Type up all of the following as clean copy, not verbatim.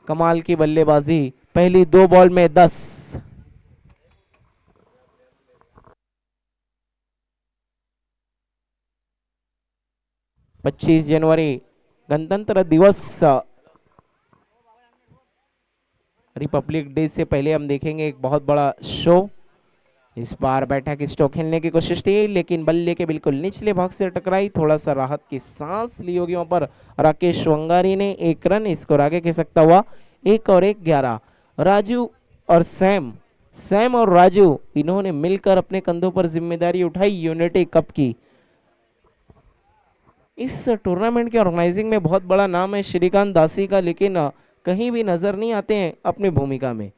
कमाल की बल्लेबाजी, पहली 2 बॉल में 10। 25 जनवरी गणतंत्र दिवस, रिपब्लिक डे से पहले हम देखेंगे एक बहुत बड़ा शो। इस बार बैठक स्ट्रोक खेलने की कोशिश थी, लेकिन बल्ले के बिल्कुल निचले भाग से टकराई। थोड़ा सा राहत की सांस ली होगी वहां पर राकेश वंगारी ने। 1 रन स्कोर आगे खिसकता हुआ 1 और 1 11। राजू और सैम, सैम और राजू इन्होंने मिलकर अपने कंधों पर जिम्मेदारी उठाई यूनिटी कप की। इस टूर्नामेंट के ऑर्गेनाइजिंग में बहुत बड़ा नाम है श्रीकांत दासी का, लेकिन कहीं भी नजर नहीं आते हैं अपनी भूमिका में।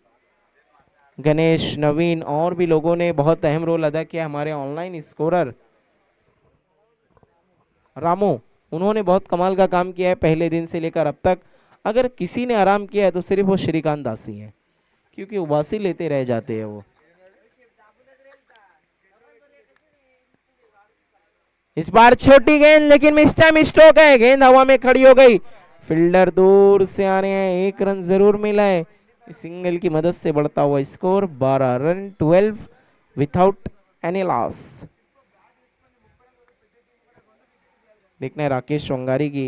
गणेश, नवीन और भी लोगों ने बहुत अहम रोल अदा किया। हमारे ऑनलाइन स्कोरर रामू, उन्होंने बहुत कमाल का काम किया है पहले दिन से लेकर अब तक। अगर किसी ने आराम किया है तो सिर्फ वो श्रीकांत दासी हैं, क्योंकि उबासी लेते रह जाते हैं वो। इस बार छोटी गेंद, लेकिन मिस टाइम स्ट्रोक है, गेंद हवा में खड़ी हो गई। फील्डर दूर से आ रहे हैं, 1 रन जरूर मिला है। सिंगल की मदद से बढ़ता हुआ score 12 run, 12 without any loss. देखना है राकेश वंगारी की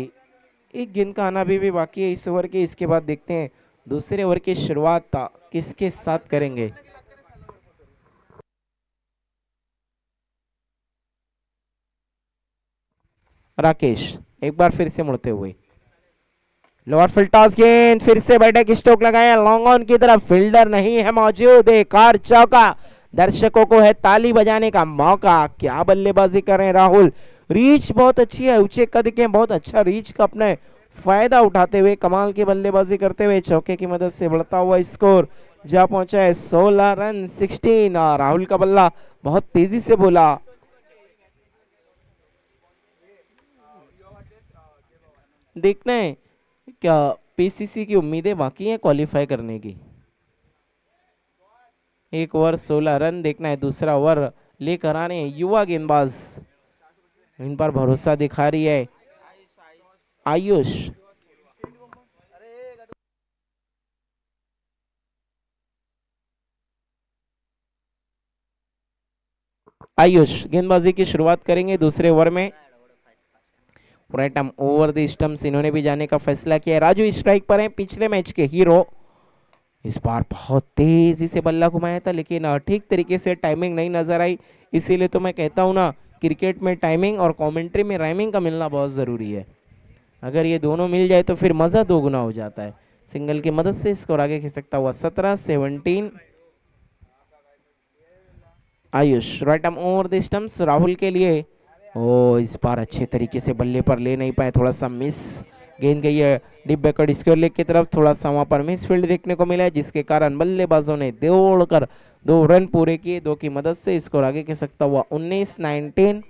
एक गेंद का आना भी बाकी है इस ओवर के। इसके बाद देखते हैं दूसरे ओवर की शुरुआत किसके साथ करेंगे। राकेश एक बार फिर से मुड़ते हुए, लोअर फील्ड टॉस गेंद, फिर से बैठक स्ट्रोक लगाया लॉन्ग ऑन की तरफ। फील्डर नहीं है मौजूद, एक और चौका। दर्शकों को है ताली बजाने का मौका। क्या बल्लेबाजी कर रहे हैं राहुल, रीच बहुत अच्छी है, ऊंचे कद के बहुत अच्छा रीच का अपने फायदा उठाते हुए कमाल की बल्लेबाजी करते हुए चौके की मदद से बढ़ता हुआ स्कोर जा पहुंचा है 16 रन 16। राहुल का बल्ला बहुत तेजी से बोला। देखना है क्या पीसीसी की उम्मीदें बाकी हैं क्वालिफाई करने की। 1 ओवर 16 रन। देखना है दूसरा ओवर लेकर आने युवा गेंदबाज, इन पर भरोसा दिखा रही है आयुष। आयुष गेंदबाजी की शुरुआत करेंगे दूसरे ओवर में। Right arm over the stumps इन्होंने भी जाने का फैसला किया। राजू स्ट्राइक पर हैं, पिछले मैच के हीरो। इस बार बहुत तेजी से बल्ला घुमाया था, लेकिन ठीक तरीके से टाइमिंग नहीं नजर आई। इसीलिए तो मैं कहता हूं ना, क्रिकेट में टाइमिंग और कमेंट्री में राइमिंग का मिलना बहुत जरूरी है। अगर ये दोनों मिल जाए तो फिर मजा दोगुना हो जाता है। सिंगल की मदद से स्कोर आगे खिसकता हुआ 17-17। Ayush right arm over the stumps Rahul के लिए। ओ इस बार अच्छे तरीके से बल्ले पर ले नहीं पाए, थोड़ा सा मिस गेंद गई है डीप बैकवर्ड स्क्वायर लेग की तरफ। थोड़ा सा वहां पर मिस फील्ड देखने को मिला है, जिसके कारण बल्लेबाजों ने दौड़कर 2 रन पूरे किए। 2 की मदद से स्कोर आगे खिसकता हुआ 19-19।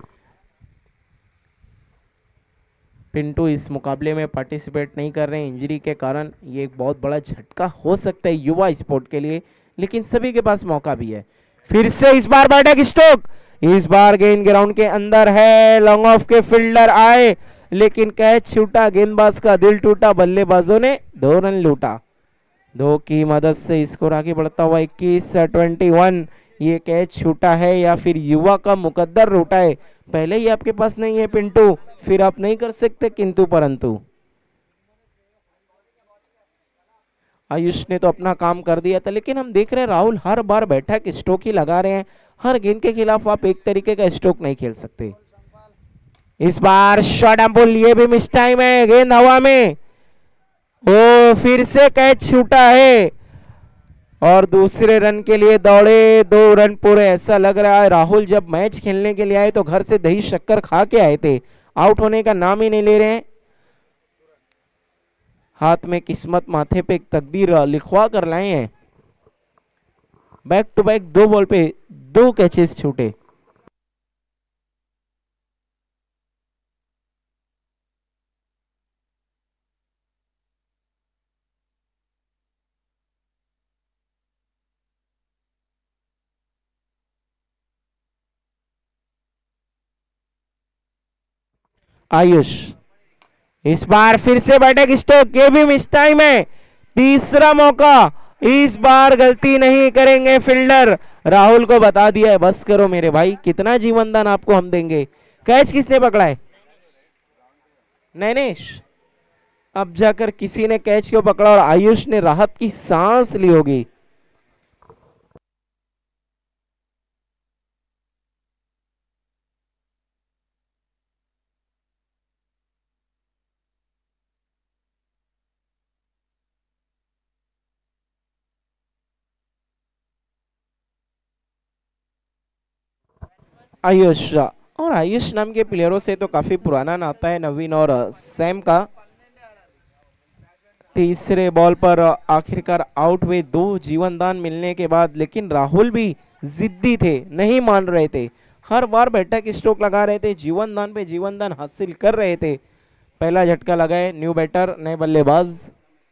पिंटू इस मुकाबले में पार्टिसिपेट नहीं कर रहे हैं इंजरी के कारण। ये एक बहुत बड़ा झटका हो सकता है युवा स्पोर्ट के लिए, लेकिन सभी के पास मौका भी है। फिर से इस बार बैठक स्ट्रोक, इस बार गेंद ग्राउंड के अंदर है। लॉन्ग ऑफ के फील्डर आए, लेकिन कैच छूटा, गेंदबाज का दिल टूटा, बल्लेबाजों ने 2 रन लूटा। 2 की मदद से स्कोर आगे बढ़ता हुआ 21-21। ये कैच छूटा है या फिर युवा का मुकद्दर रूठा है, पहले ही आपके पास नहीं है पिंटू, फिर आप नहीं कर सकते किंतु परंतु। आयुष ने तो अपना काम कर दिया था, लेकिन हम देख रहे हैं राहुल हर बार बैठक स्ट्रोक ही लगा रहे हैं। हर गेंद के खिलाफ आप एक तरीके का स्ट्रोक नहीं खेल सकते। इस बार शॉर्ट एम्पुल, ये भी मिस टाइम है, गेंद हवा में। ओ फिर से कैच छूटा है और दूसरे रन के लिए दौड़े। 2 रन पूरे। ऐसा लग रहा है राहुल जब मैच खेलने के लिए आए तो घर से दही शक्कर खा के आए थे, आउट होने का नाम ही नहीं ले रहे हैं। हाथ में किस्मत, माथे पे एक तकदीर लिखवा कर लाए हैं। बैक टू बैक 2 बॉल पे 2 कैचेस छूटे। आयुष इस बार फिर से बैठक स्ट्रोक, ये भी मिस टाइम है। तीसरा मौका, इस बार गलती नहीं करेंगे फील्डर। राहुल को बता दिया है बस करो मेरे भाई, कितना जीवन दान आपको हम देंगे। कैच किसने पकड़ा है? नैनेश। अब जाकर किसी ने कैच को पकड़ा और आयुष ने राहत की सांस ली होगी। आयुष, और आयुष नाम के प्लेयरों से तो काफी पुराना नाता है नवीन और सैम का। तीसरे बॉल पर आखिरकार आउट हुए, 2 जीवन दान मिलने के बाद, लेकिन राहुल भी जिद्दी थे, नहीं मान रहे थे, हर बार बैठक स्ट्रोक लगा रहे थे, जीवन दान पे जीवन दान हासिल कर रहे थे। पहला झटका लगाए, न्यू बैटर, नए बल्लेबाज,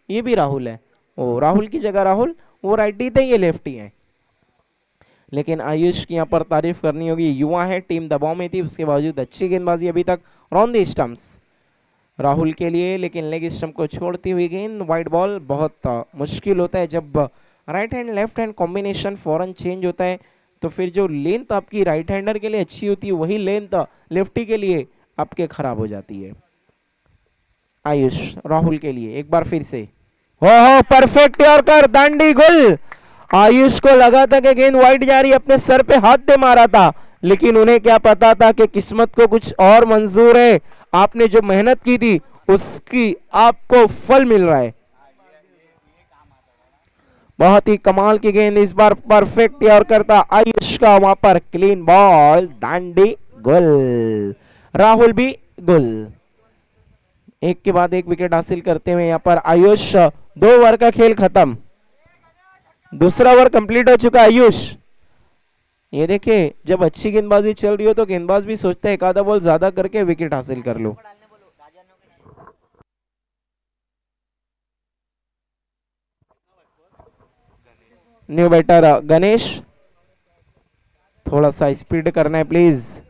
ये भी राहुल है। ओ राहुल की जगह राहुल, वो राइटी थे, ये लेफ्टी है। लेकिन आयुष की यहाँ पर तारीफ करनी होगी, युवा है, टीम दबाव में थी, उसके बावजूद अच्छी गेंदबाजी अभी तक ऑन द स्टंप्स राहुल के लिए। लेकिन लेग स्टंप को छोड़ती हुई गेंद, वाइड बॉल। बहुत मुश्किल होता है जब right hand left hand combination फौरन चेंज होता है, तो फिर जो लेंथ आपकी राइट हैंडर के लिए अच्छी होती है, वही लेंथ लेफ्टी के लिए आपके खराब हो जाती है। आयुष राहुल के लिए एक बार फिर से, हो परफेक्ट यॉर्कर, दांडी गुल। आयुष को लगा था कि गेंद वाइड जा रही, अपने सर पे हाथ दे मारा था, लेकिन उन्हें क्या पता था कि किस्मत को कुछ और मंजूर है। आपने जो मेहनत की थी उसकी आपको फल मिल रहा है। बहुत ही कमाल की गेंद, इस बार परफेक्ट यॉर्कर था आयुष का, वहां पर क्लीन बॉल, दांडी गुल, राहुल भी गुल। एक के बाद एक विकेट हासिल करते हुए यहाँ पर आयुष, 2 ओवर का खेल खत्म, दूसरा ओवर कंप्लीट हो चुका आयुष। ये देखिए जब अच्छी गेंदबाजी चल रही हो तो गेंदबाज भी सोचते हैं एक आधा बॉल ज्यादा करके विकेट हासिल कर लो। न्यू बैटर गणेश, थोड़ा सा स्पीड करना है प्लीज।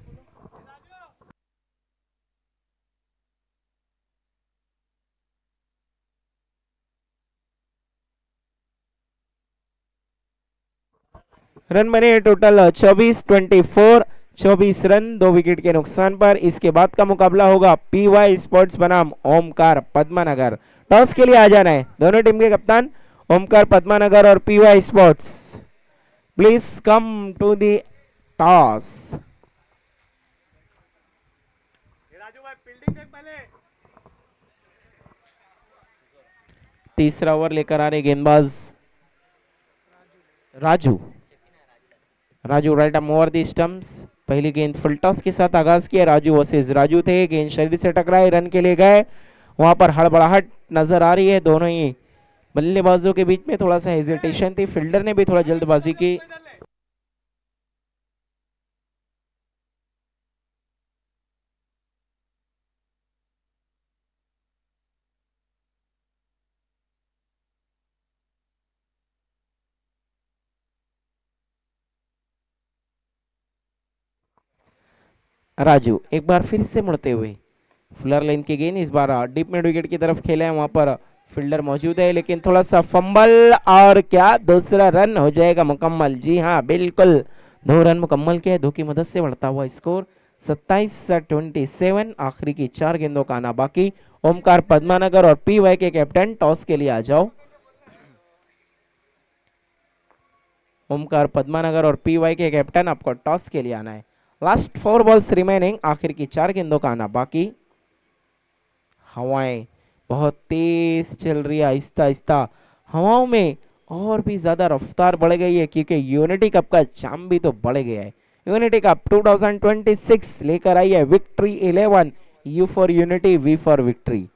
रन बने टोटल 24 24 रन, 2 विकेट के नुकसान पर। इसके बाद का मुकाबला होगा पीवाई स्पोर्ट्स बनाम ओमकार पद्मानगर। टॉस के लिए आ जाना है दोनों टीम के कप्तान, ओमकार पद्मानगर और PY sports, please come to the toss. तीसरा ओवर लेकर आ रहे गेंदबाज Raju. Raju right arm over the stumps, पहली गेंद फुल टॉस के साथ आगाज किया। राजू वर्सेस राजू थे, गेंद शरीर से टकराए, रन के लिए गए, वहां पर हड़बड़ाहट नजर आ रही है। दोनों ही बल्लेबाजों के बीच में थोड़ा सा हेजिटेशन थी, फील्डर ने भी थोड़ा जल्दबाजी की। राजू एक बार फिर से मुड़ते हुए, फुलर लेन की गेंद, इस बार डीप मिड विकेट की तरफ खेला है, वहां पर फील्डर मौजूद है, लेकिन थोड़ा सा फंबल, और क्या दूसरा रन हो जाएगा मुकम्मल। जी हाँ बिल्कुल, 2 रन मुकम्मल किया, 2 की मदद से बढ़ता हुआ स्कोर 27-27। आखिरी की 4 गेंदों का आना बाकी। ओमकार पद्मानगर और पीवाई के कैप्टन टॉस के लिए आ जाओ। ओमकार पद्मानगर और पीवाई के कैप्टन, आपको टॉस के लिए आना है। लास्ट 4 बॉल्स रिमेनिंग, आखिर की 4 गेंदों का आना बाकी। हवाएं बहुत तेज चल रही है, आहिस्ता आहिस्ता हवाओं में और भी ज्यादा रफ्तार बढ़ गई है, क्योंकि यूनिटी कप का जाम भी तो बढ़ गया है। यूनिटी कप 2026 लेकर आई है victory 11, you for unity, we for victory.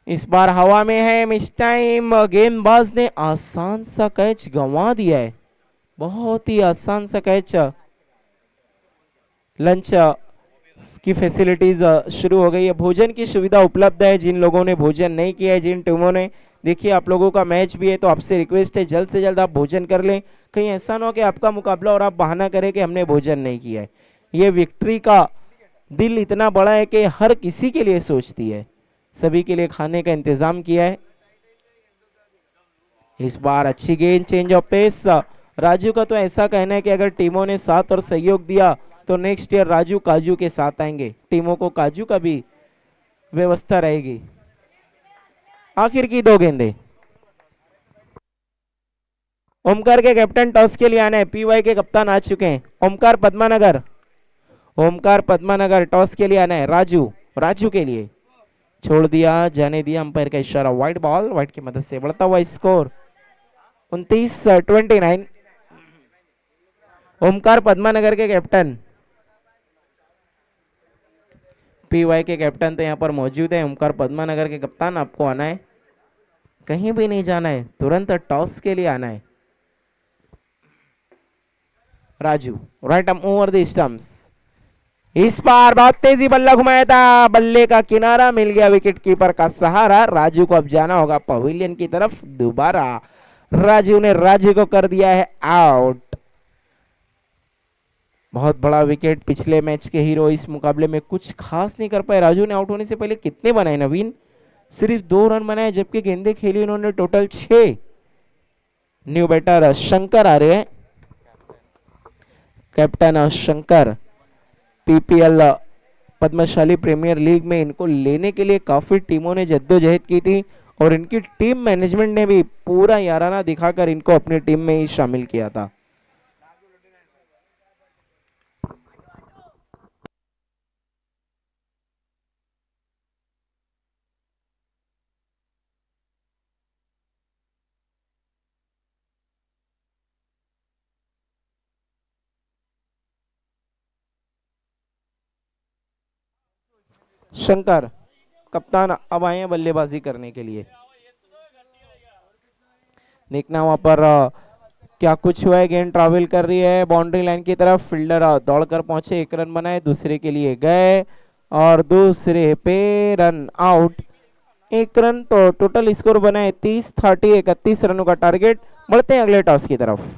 इस बार हवा में है, मिस टाइम, गेंदबाज ने आसान सा कैच गंवा दिया है, बहुत ही आसान सा कैच। लंच की फैसिलिटीज शुरू हो गई है, भोजन की सुविधा उपलब्ध है। जिन लोगों ने भोजन नहीं किया है, जिन टीमों ने, देखिए आप लोगों का मैच भी है, तो आपसे रिक्वेस्ट है जल्द से जल्द आप भोजन कर लें, कहीं ऐसा ना हो कि आपका मुकाबला और आप बहाना करें कि हमने भोजन नहीं किया है। ये विक्ट्री का दिल इतना बड़ा है कि हर किसी के लिए सोचती है, सभी के लिए खाने का इंतजाम किया है। इस बार अच्छी गेंद, चेंज ऑफ पेस। राजू का तो ऐसा कहना है कि अगर टीमों ने साथ और सहयोग दिया तो नेक्स्ट ईयर राजू काजू के साथ आएंगे, टीमों को काजू का भी व्यवस्था रहेगी। आखिर की दो गेंदें। ओमकार के कैप्टन टॉस के लिए आने, पीवाई के कप्तान आ चुके हैं। ओमकार पद्मानगर, ओमकार पद्मानगर टॉस के लिए आना है। राजू, राजू के लिए छोड़ दिया, जाने दिया अंपायर का इशारा। व्हाइट बॉल, व्हाइट की मदद से बढ़ता हुआ स्कोर 29-29। ओमकार पद्मानगर के कैप्टन, पीवाई के कैप्टन तो यहाँ पर मौजूद है। ओमकार पद्मानगर के कप्तान, आपको आना है, कहीं भी नहीं जाना है, तुरंत टॉस के लिए आना है। Raju, right arm over the stumps. इस बार बहुत तेजी बल्ला घुमाया था, बल्ले का किनारा मिल गया विकेट कीपर का सहारा। राजू को अब जाना होगा पवेलियन की तरफ दोबारा। राजू ने राजू को कर दिया है आउट। बहुत बड़ा विकेट, पिछले मैच के हीरो इस मुकाबले में कुछ खास नहीं कर पाए। राजू ने आउट होने से पहले कितने बनाए नवीन? सिर्फ 2 रन बनाए, जबकि गेंदे खेली उन्होंने टोटल 6। न्यू बैटर शंकर आ रहे हैं, captain Shankar. PPL Padmashali premier league में इनको लेने के लिए काफी टीमों ने जद्दोजहद की थी और इनकी टीम मैनेजमेंट ने भी पूरा याराना दिखाकर इनको अपनी टीम में ही शामिल किया था। शंकर कप्तान अब आए हैं बल्लेबाजी करने के लिए। देखना वहां पर क्या कुछ हुआ है। गेंद ट्रैवल कर रही है बाउंड्री लाइन की तरफ, फील्डर दौड़कर पहुंचे, 1 रन बनाए, दूसरे के लिए गए और दूसरे पे रन आउट। 1 रन, तो टोटल स्कोर बनाए 30-30, 31 रनों का टारगेट। बढ़ते हैं अगले टॉस की तरफ।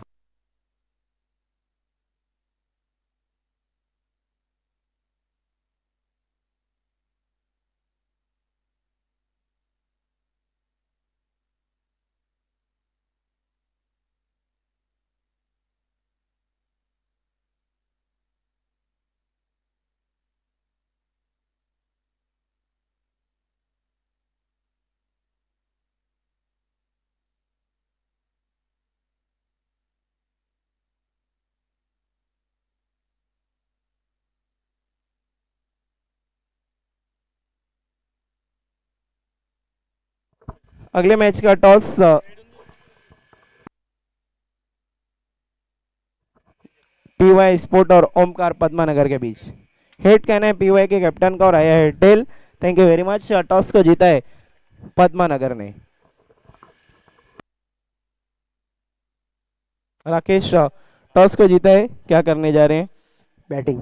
अगले मैच का टॉस पीवाई स्पोर्ट और ओमकार पद्मानगर के बीच। हेड कहना है पीवाई के कैप्टन का और आया है tail. Thank you very much. Toss को जीता है पद्मानगर ने। राकेश, टॉस को जीता है, क्या करने जा रहे हैं? बैटिंग।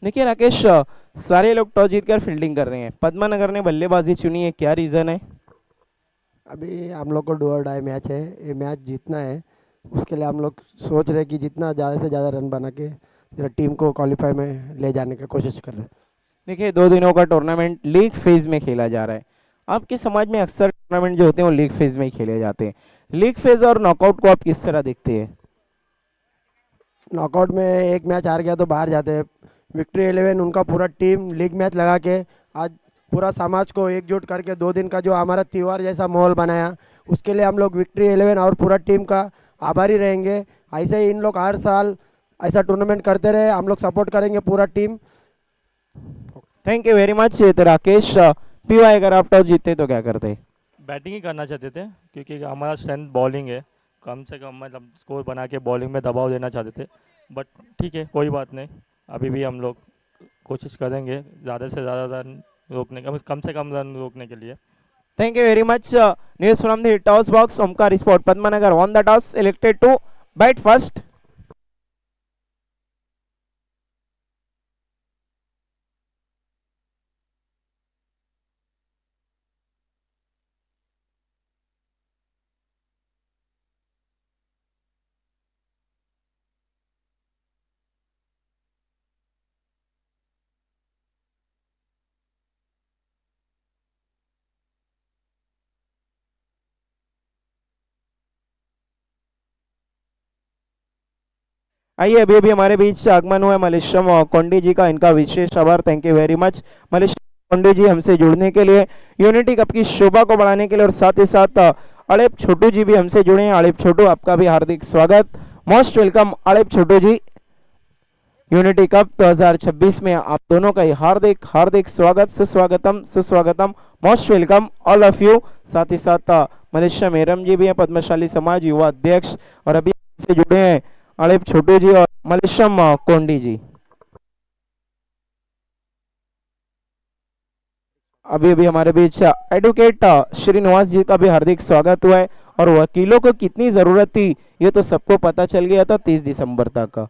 देखिए राकेश, सारे लोग टॉस जीतकर फील्डिंग कर रहे हैं, पद्मानगर ने बल्लेबाजी चुनी है, क्या रीजन है? अभी हम लोग को डू और डाई मैच है, ये मैच जीतना है। उसके लिए हम लोग सोच रहे हैं कि जितना ज़्यादा से ज़्यादा रन बना के टीम को क्वालिफाई में ले जाने की कोशिश कर रहे हैं। देखिए 2 दिनों का टूर्नामेंट लीग फेज में खेला जा रहा है। आपके समाज में अक्सर टूर्नामेंट जो होते हैं वो लीग फेज में ही खेले जाते हैं। लीग फेज और नॉकआउट को आप किस तरह देखते हैं? नॉकआउट में एक मैच हार गया तो बाहर जाते हैं। विक्ट्री 11 उनका पूरा टीम लीग मैच लगा के आज पूरा समाज को एकजुट करके 2 दिन का जो हमारा त्योहार जैसा माहौल बनाया, उसके लिए हम लोग विक्ट्री 11 और पूरा टीम का आभारी रहेंगे। ऐसे ही इन लोग हर साल ऐसा टूर्नामेंट करते रहे, हम लोग सपोर्ट करेंगे पूरा team. Thank you very much. तो राकेश, पीवाई अगर आप टॉस जीतते तो क्या करते? बैटिंग ही करना चाहते थे क्योंकि हमारा स्ट्रेंथ बॉलिंग है। कम से कम मतलब स्कोर बना के बॉलिंग में दबाव देना चाहते थे, बट ठीक है कोई बात नहीं। अभी भी हम लोग कोशिश करेंगे ज़्यादा से ज़्यादा रन रोकने का, कम से कम रन रोकने के लिए। Thank you very much. News from the toss box, Omkar sport Padmanagar won the toss, elected to bat first. आइए, अभी अभी हमारे बीच आगमन हुआ है मलेशियम कोंडी जी का, इनका विशेष आभार, थैंक यू वेरी मच मलेशियम कोंडी जी हमसे जुड़ने के लिए, यूनिटी कप की शोभा को बढ़ाने के लिए। और साथ ही साथ अड़ेप छोटू जी भी हमसे जुड़े हैं। अड़ेप छोटू, आपका भी हार्दिक स्वागत, मोस्ट वेलकम अड़ेप छोटू जी। यूनिटी कप 2026 में आप दोनों का ही हार्दिक हार्दिक स्वागत, सुस्वागतम सुस्वागतम, most welcome all of you. साथ ही साथ मलेशिया मेरम जी भी हैं, पद्मशाली समाज युवा अध्यक्ष, और अभी से जुड़े हैं अड़ेप छोटू जी और मलेशियम कोंडी जी। अभी अभी हमारे बीच एडवोकेट श्रीनिवास जी का भी हार्दिक स्वागत हुआ है। और वकीलों को कितनी जरूरत थी ये तो सबको पता चल गया था 30 दिसंबर तक।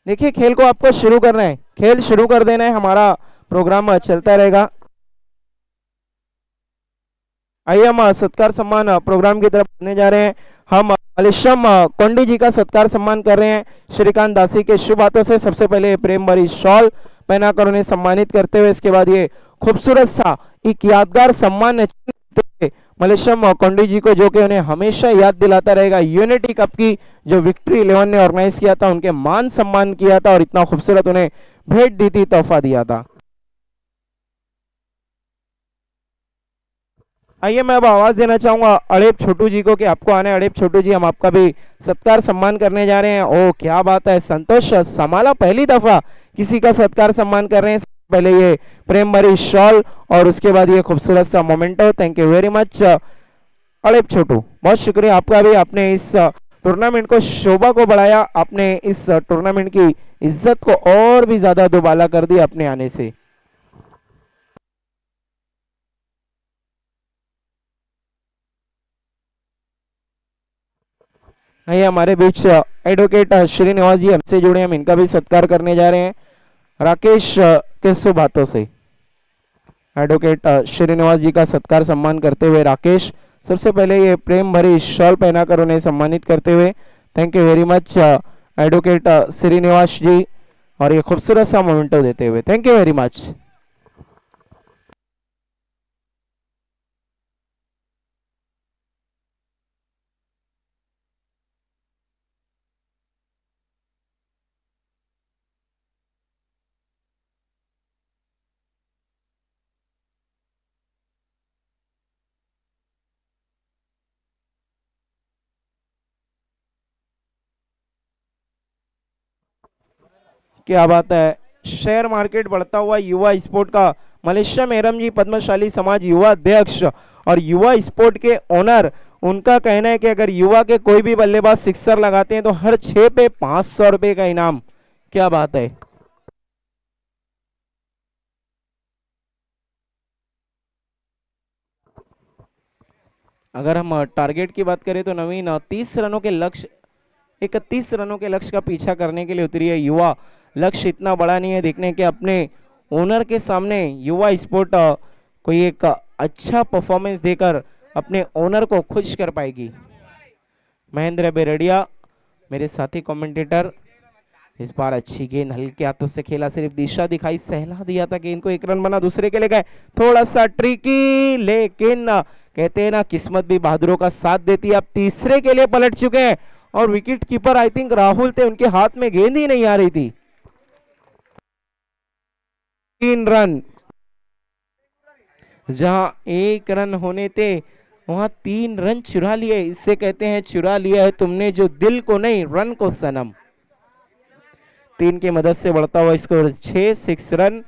देखिए, खेल को आपको शुरू करना है, खेल शुरू कर देना है, हमारा प्रोग्राम चलता रहेगा। आइए हम सत्कार सम्मान प्रोग्राम की तरफ बढ़ने जा रहे हैं। हम मलेशियम कोंडी जी का सत्कार सम्मान कर रहे हैं श्रीकांत दासी के शुभ हाथों से। सबसे पहले प्रेम भरी शॉल पहनाकर उन्हें सम्मानित करते हुए, इसके बाद ये खूबसूरत सा एक यादगार सम्मान मलेशियम कोंडी जी को, जो कि उन्हें हमेशा याद दिलाता रहेगा यूनिटी कप की जो विक्ट्री 11 ने ऑर्गेनाइज किया था, उनके मान सम्मान किया था और इतना खूबसूरत उन्हें भेंट दी थी, तोहफा दिया था। आइए, मैं अब आवाज देना चाहूंगा अड़ेप छोटू जी को कि आपको आने। अड़ेप छोटू जी, हम आपका भी सत्कार सम्मान करने जा रहे हैं। ओ क्या बात है, संतोष समाला पहली दफा किसी का सत्कार सम्मान कर रहे हैं। पहले ये प्रेम भरी शॉल और उसके बाद ये खूबसूरत सा memento. Thank you very much अड़ेप छोटू, बहुत शुक्रिया आपका भी। आपने इस टूर्नामेंट को शोभा को बढ़ाया, आपने इस टूर्नामेंट की इज्जत को और भी ज्यादा दुबाला कर दी अपने आने से। आइए, हमारे बीच एडवोकेट श्रीनिवास जी हमसे जुड़े, हम इनका भी सत्कार करने जा रहे हैं राकेश के शुभ हाथों से। एडवोकेट श्रीनिवास जी का सत्कार सम्मान करते हुए राकेश सबसे पहले ये प्रेम भरी शॉल पहनाकर उन्हें सम्मानित करते हुए, thank you very much advocate Srinivas ji, और ये खूबसूरत सा मोमेंटो देते हुए, थैंक यू वेरी मच। क्या बात है, शेयर मार्केट बढ़ता हुआ युवा स्पोर्ट का मलेशिया मेरम जी, पद्मशाली समाज युवा अध्यक्ष और युवा स्पोर्ट के ओनर, उनका कहना है कि अगर युवा के कोई भी बल्लेबाज सिक्सर लगाते हैं तो हर 6 पे 500 रुपए का इनाम। क्या बात है। अगर हम टारगेट की बात करें तो नवीन 30 रनों के लक्ष्य, 31 रनों के लक्ष्य का पीछा करने के लिए उतरी है युवा। लक्ष्य इतना बड़ा नहीं है, देखने के अपने ओनर के सामने युवा स्पोर्ट कोई एक अच्छा परफॉर्मेंस देकर अपने ओनर को खुश कर पाएगी। महेंद्र बेरडिया मेरे साथी कमेंटेटर, इस बार अच्छी गेंद हल्के हाथों से खेला, सिर्फ दिशा दिखाई, सहला दिया था गेंद को, एक रन बना, दूसरे के लिए गए, थोड़ा सा ट्रिकी, लेकिन कहते हैं ना किस्मत भी बहादुरों का साथ देती है। अब तीसरे के लिए पलट चुके हैं और wicket keeper I think Rahul थे, उनके हाथ में गेंद ही नहीं आ रही थी। 3 रन, जहां 1 रन होने थे वहां 3 रन चुरा लिए, इससे कहते हैं चुरा लिया है तुमने जो दिल को नहीं रन को सनम। 3 की मदद से बढ़ता हुआ स्कोर 6 रन।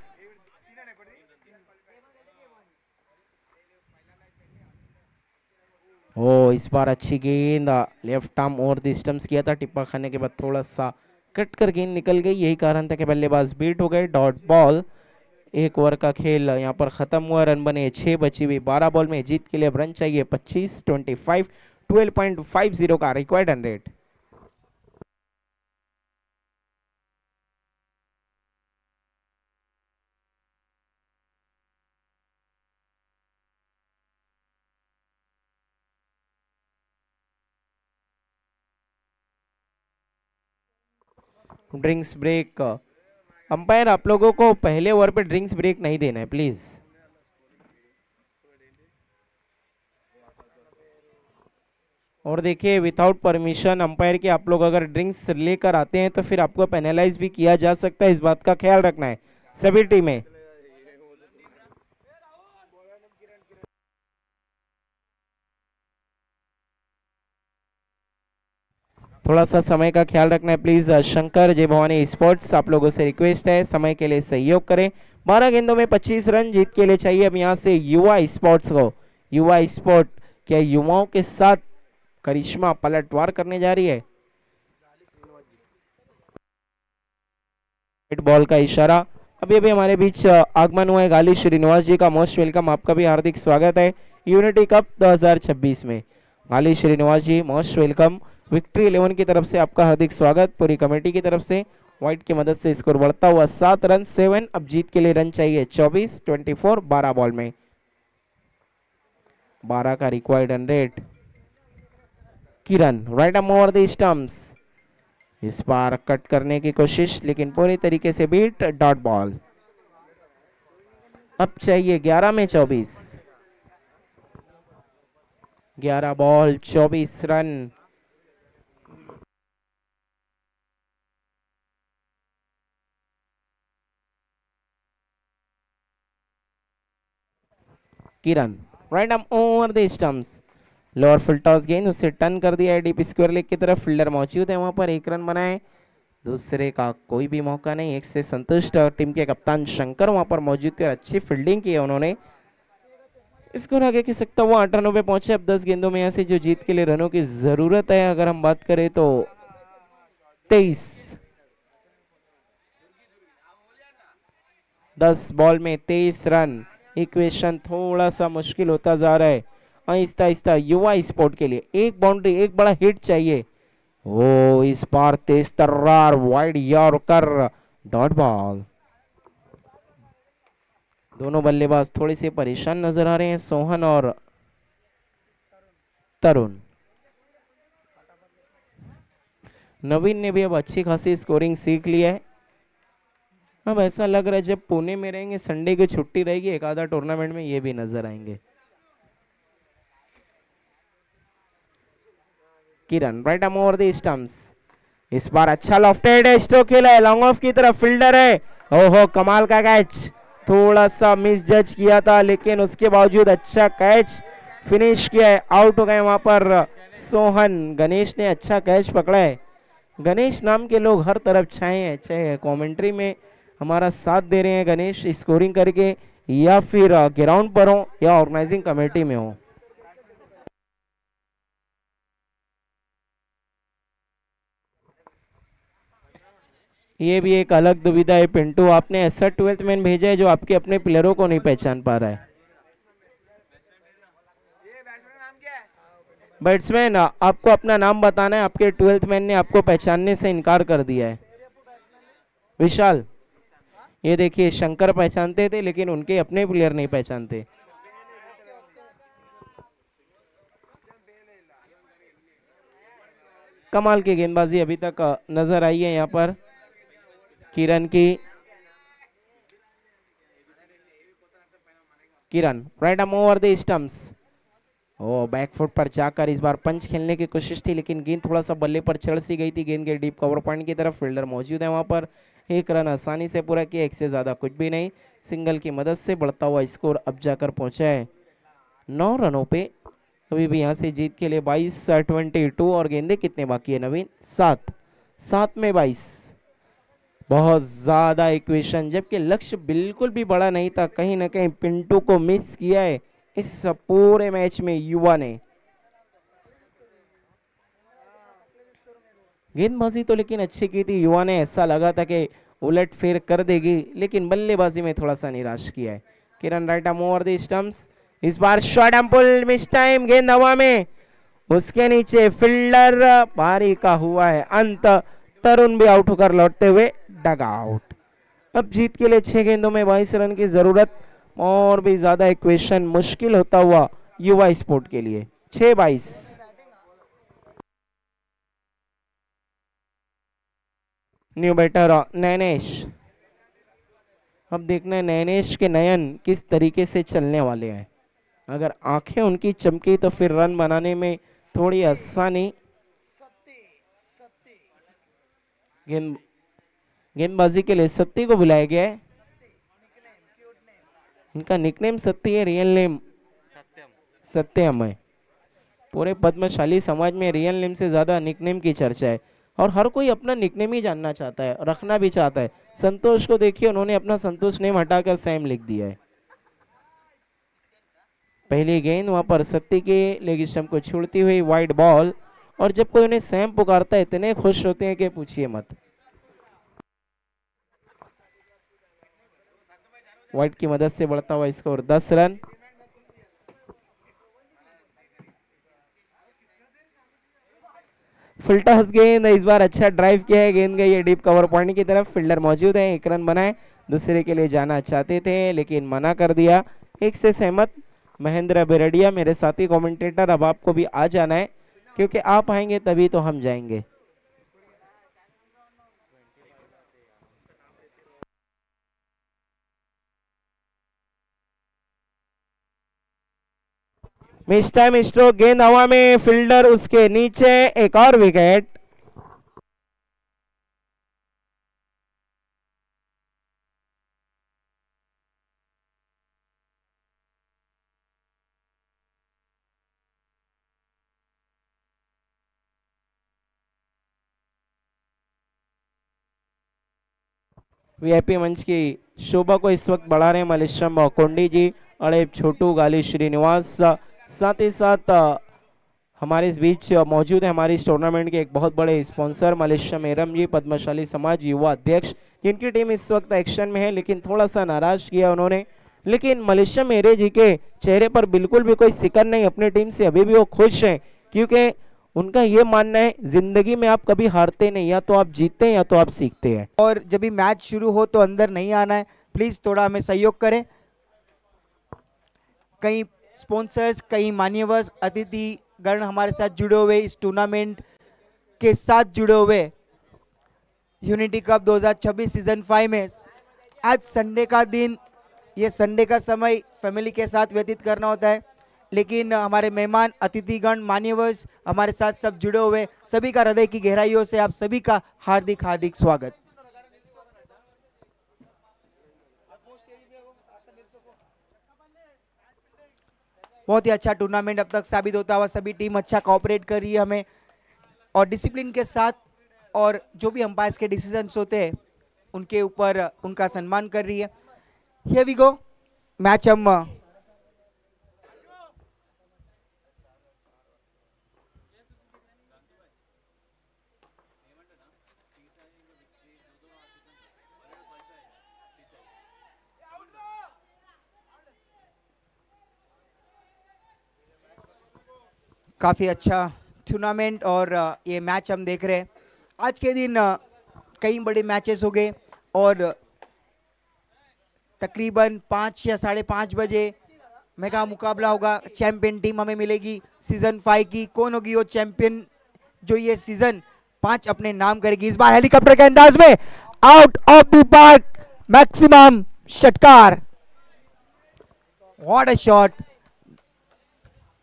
ओ इस बार अच्छी गेंद, left arm over the stumps किया था, टिप्पा खाने के बाद थोड़ा सा कट कर गेंद निकल गई, यही कारण था कि बल्लेबाज बीट हो गए। डॉट बॉल, 1 ओवर का खेल यहाँ पर खत्म हुआ, रन बने 6 बची हुई 12 बॉल में, जीत के लिए रन चाहिए 25, 25, 12.50 का required run rate. Drinks break, umpire आप लोगों को पहले ओवर पे ड्रिंक्स ब्रेक नहीं देना है प्लीज। और देखिए विदाउट परमिशन अंपायर के आप लोग अगर ड्रिंक्स लेकर आते हैं तो फिर आपको पेनलाइज भी किया जा सकता है, इस बात का ख्याल रखना है सभी टीमें। थोड़ा सा समय का ख्याल रखना है प्लीज। शंकर जय भवानी स्पोर्ट्स आप लोगों से रिक्वेस्ट है समय के लिए सहयोग करें। 12 गेंदों में 25 रन जीत के लिए चाहिए अब यहाँ से युवा स्पोर्ट्स को। युवा स्पोर्ट क्या युवाओं के साथ करिश्मा पलटवार करने जा रही है? बॉल का इशारा। अभी अभी हमारे बीच आगमन हुआ है गाली श्रीनिवास जी का, मोस्ट वेलकम, आपका भी हार्दिक स्वागत है यूनिटी कप 2026 में। गाली श्रीनिवास जी मोस्ट वेलकम। विक्ट्री 11 की तरफ से आपका हार्दिक स्वागत, पूरी कमेटी की तरफ से। व्हाइट की मदद से स्कोर बढ़ता हुआ 7 रन 7। अब जीत के लिए रन चाहिए 24 24 12 बॉल में 12 का required run rate. Kiran right arm over the stumps, इस बार कट करने की कोशिश लेकिन पूरी तरीके से बीट, डॉट बॉल। अब चाहिए 11 में 24, 11 ball 24 run. Kiran right arm over the stumps, lower full toss गेंद उसे टर्न कर दिया है डीप स्क्वायर लेग की तरफ। फील्डर मौजूद है वहां पर, एक रन बनाए, दूसरे का कोई भी मौका नहीं, एक से संतुष्ट। और टीम के कप्तान शंकर वहां पर मौजूद थे और अच्छी फील्डिंग की है उन्होंने। स्कोर आगे की सकता हुआ 98 पे पहुंचे। अब 10 गेंदों में यहाँ से जो जीत के लिए रनों की जरूरत है अगर हम बात करें तो 23, 10 बॉल में 23 रन। इक्वेशन थोड़ा सा मुश्किल होता जा रहा है आहिस्ता आहिस्ता युवा स्पोर्ट के लिए। एक बाउंड्री, एक बड़ा हिट चाहिए। ओ इस बार तेज तर्रार वाइड यॉर्कर, डॉट बॉल। दोनों बल्लेबाज थोड़े से परेशान नजर आ रहे हैं, सोहन और तरुण। नवीन ने भी अब अच्छी खासी स्कोरिंग सीख ली है। अब ऐसा लग रहा है जब पुणे में रहेंगे संडे की छुट्टी रहेगी, एक आधा टूर्नामेंट में ये भी नजर आएंगे। Kiran right arm over the stumps, इस बार अच्छा लॉफ्टेड है, स्ट्रोक खेला है लॉन्ग ऑफ की तरफ, फील्डर है। ओहो कमाल का कैच, थोड़ा सा मिस जज किया था लेकिन उसके बावजूद अच्छा कैच फिनिश किया है। आउट हो गए वहां पर सोहन। गणेश ने अच्छा कैच पकड़ा है। गणेश नाम के लोग हर तरफ छाए हैं, चाहे कमेंट्री में हमारा साथ दे रहे हैं गणेश स्कोरिंग करके, या फिर ग्राउंड पर हो या ऑर्गेनाइजिंग कमेटी में हो। ये भी एक अलग दुविधा है पिंटू, आपने ऐसा 12th मैन भेजा है जो आपके अपने प्लेयरों को नहीं पहचान पा रहा है। बैट्समैन आपको अपना नाम बताना है, आपके 12th मैन ने आपको पहचानने से इनकार कर दिया है। विशाल, ये देखिए शंकर पहचानते थे लेकिन उनके अपने प्लेयर नहीं पहचानते। कमाल की गेंदबाजी अभी तक नजर आई है यहाँ पर किरण की। Kiran right arm over the stumps, ओ बैकफुट पर जाकर इस बार पंच खेलने की कोशिश थी लेकिन गेंद थोड़ा सा बल्ले पर चढ़ सी गई थी। गेंद के डीप कवर पॉइंट की तरफ फील्डर मौजूद है वहां पर, एक रन आसानी से पूरा किया, एक से ज्यादा कुछ भी नहीं। सिंगल की मदद से बढ़ता हुआ स्कोर अब जाकर पहुंचा है 9 रनों पे। अभी भी यहाँ से जीत के लिए 22-22 और गेंदे कितने बाकी है नवीन? 7, 7 में 22, बहुत ज्यादा इक्वेशन, जबकि लक्ष्य बिल्कुल भी बड़ा नहीं था। कहीं ना कहीं पिंटू को मिस किया है इस पूरे मैच में युवा ने। गेंदबाजी तो लेकिन अच्छी की थी युवा ने, ऐसा लगा था कि उलट फेर कर देगी लेकिन बल्लेबाजी में थोड़ा सा निराश किया है। Kiran right arm over the stumps, इस बार shot and pull, mistime, गेंद हवा में, उसके नीचे फील्डर भारी का हुआ है अंत। तरुण भी आउट होकर लौटते हुए डग आउट। अब जीत के लिए 6 गेंदों में 22 रन की जरूरत, और भी ज्यादा इक्वेशन मुश्किल होता हुआ युवा स्पोर्ट के लिए। 6-22। न्यू बैटर नैनेश, अब देखना है नैनेश के नयन किस तरीके से चलने वाले हैं। अगर आंखें उनकी चमकी तो फिर रन बनाने में थोड़ी आसानी। गेंद गेंदबाजी के लिए सत्ती को बुलाया गया है। इनका निकनेम सत्ती है, रियल नेम सत्यम है। पूरे पद्मशाली समाज में रियल नेम से ज्यादा निकनेम की चर्चा है और हर कोई अपना निकनेम ही जानना चाहता है, रखना भी चाहता है। संतोष को देखिए, उन्होंने अपना संतोष नेम हटाकर सैम लिख दिया है। पहली गेंद वहां पर सत्ती के लेग स्टंप को छोड़ती हुई वाइड बॉल। और जब कोई उन्हें सैम पुकारता है इतने खुश होते हैं कि पूछिए मत। वाइड की मदद से बढ़ता हुआ स्कोर 10 रन। फुल टॉस गेंद, इस बार अच्छा ड्राइव किया है, गेंद गई है डीप कवर पॉइंट की तरफ। फील्डर मौजूद है, 1 रन बनाए। दूसरे के लिए जाना चाहते थे लेकिन मना कर दिया। एक से सहमत महेंद्र बिरडिया, मेरे साथी कमेंटेटर। अब आपको भी आ जाना है क्योंकि आप आएंगे तभी तो हम जाएंगे। मिस टाइम स्ट्रोक, गेंद हवा में, फील्डर उसके नीचे, एक और विकेट। वीआईपी मंच की शोभा को इस वक्त बढ़ा रहे हैं मलेश्वरम कोंडी जी, अड़ेब छोटू, गाली श्रीनिवास। साथ ही साथ हमारे इस बीच मौजूद है हमारे इस टूर्नामेंट के एक बहुत बड़े स्पॉन्सर मलेश्वरम एरम जी, पद्मशाली समाज युवा अध्यक्ष, जिनकी टीम इस वक्त एक्शन में है लेकिन थोड़ा सा नाराज किया उन्होंने। लेकिन मलेश्वरम एरे जी के चेहरे पर बिल्कुल भी कोई सिकन नहीं, अपनी टीम से अभी भी वो खुश हैं क्योंकि उनका ये मानना है जिंदगी में आप कभी हारते नहीं, या तो आप जीतते हैं या तो आप सीखते हैं। और जब भी मैच शुरू हो तो अंदर नहीं आना है, प्लीज थोड़ा हमें सहयोग करें। कई स्पॉन्सर्स, कई मान्यवर अतिथि गण हमारे साथ जुड़े हुए, इस टूर्नामेंट के साथ जुड़े हुए। यूनिटी कप 2026 सीजन 5 में आज संडे का दिन, ये संडे का समय फैमिली के साथ व्यतीत करना होता है, लेकिन हमारे मेहमान, अतिथिगण, मान्यवर्स हमारे साथ सब जुड़े हुए, सभी का हृदय की गहराइयों से आप सभी का हार्दिक हार्दिक स्वागत। बहुत ही अच्छा टूर्नामेंट अब तक साबित होता हुआ, सभी टीम अच्छा कोऑपरेट कर रही है हमें और डिसिप्लिन के साथ, और जो भी अंपायर्स के डिसीजंस होते हैं उनके ऊपर उनका सम्मान कर रही है। हियर वी गो, मैच हम काफ़ी अच्छा टूर्नामेंट और ये मैच हम देख रहे हैं। आज के दिन कई बड़े मैचेस हो गए और तकरीबन 5 या 5:30 बजे मेगा मुकाबला होगा। चैंपियन टीम हमें मिलेगी सीजन 5 की। कौन होगी वो चैंपियन जो ये सीजन 5 अपने नाम करेगी? इस बार हेलीकॉप्टर के अंदाज में out of the park, maximum षटकार, व्हाट अ शॉट।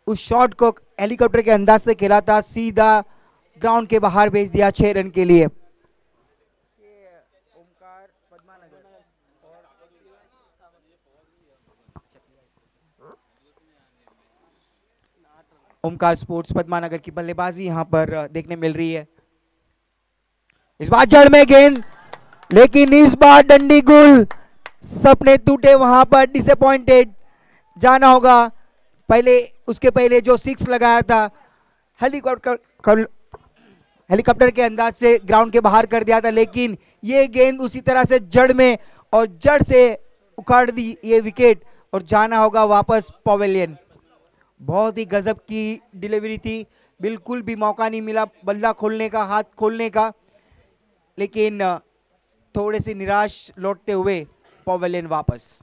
उस शॉट को हेलीकॉप्टर के अंदाज से खेला था, सीधा ग्राउंड के बाहर भेज दिया 6 रन के लिए। ओमकार स्पोर्ट्स पद्मानगर की बल्लेबाजी यहां पर देखने मिल रही है। इस बार जड़ में गेंद, लेकिन इस बार डंडी गुल, सपने टूटे वहां पर, डिसअपॉइंटेड जाना होगा। पहले उसके पहले जो 6 लगाया था हेलीकॉप्टर के अंदाज से ग्राउंड के बाहर कर दिया था, लेकिन ये गेंद उसी तरह से जड़ में और जड़ से उखाड़ दी ये विकेट और जाना होगा वापस पवेलियन। बहुत ही गजब की डिलीवरी थी, बिल्कुल भी मौका नहीं मिला बल्ला खोलने का, हाथ खोलने का, लेकिन थोड़े से निराश लौटते हुए पवेलियन वापस।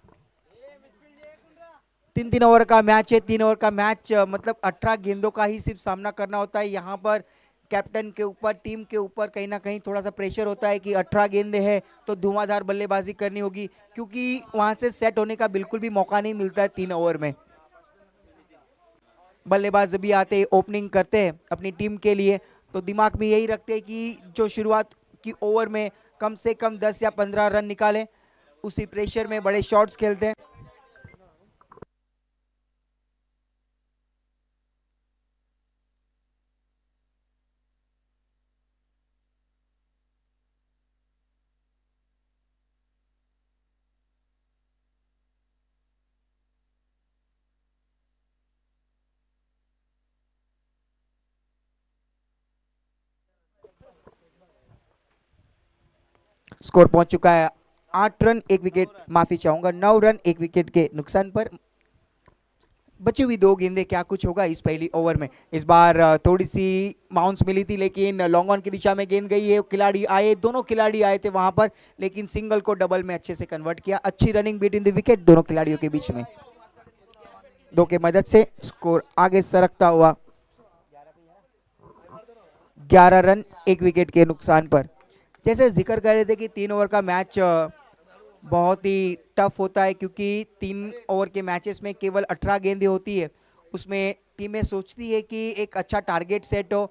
3 ओवर का मैच है। 3 ओवर का मैच मतलब 18 गेंदों का ही सिर्फ सामना करना होता है। यहाँ पर कैप्टन के ऊपर, टीम के ऊपर कहीं ना कहीं थोड़ा सा प्रेशर होता है कि 18 गेंदे हैं तो धुआंधार बल्लेबाजी करनी होगी, क्योंकि वहां से सेट होने का बिल्कुल भी मौका नहीं मिलता है 3 ओवर में। बल्लेबाज भी आते हैं, ओपनिंग करते हैं अपनी टीम के लिए, तो दिमाग में यही रखते हैं कि जो शुरुआत की ओवर में कम से कम 10 या 15 रन निकाले, उसी प्रेशर में बड़े शॉट्स खेलते हैं। स्कोर पहुंच चुका है 8 रन 1 विकेट, माफी चाहूंगा 9 रन 1 विकेट के नुकसान पर। बची हुई 2 गेंदें, क्या कुछ होगा इस पहली ओवर में। इस बार थोड़ी सी बाउंस मिली थी, लेकिन लॉन्ग ऑन की दिशा में गेंद गई है। खिलाड़ी आए, दोनों खिलाड़ी आए थे वहां पर, लेकिन सिंगल को डबल में अच्छे से कन्वर्ट किया। अच्छी रनिंग बिटवीन द विकेट दोनों खिलाड़ियों के बीच में, 2 के मदद से स्कोर आगे सरकता हुआ 11 रन 1 विकेट के नुकसान पर। जैसे जिक्र कर रहे थे कि 3 ओवर का मैच बहुत ही टफ होता है, क्योंकि 3 ओवर के मैचेस में केवल 18 गेंदें होती है। उसमें टीमें सोचती है कि एक अच्छा टारगेट सेट हो,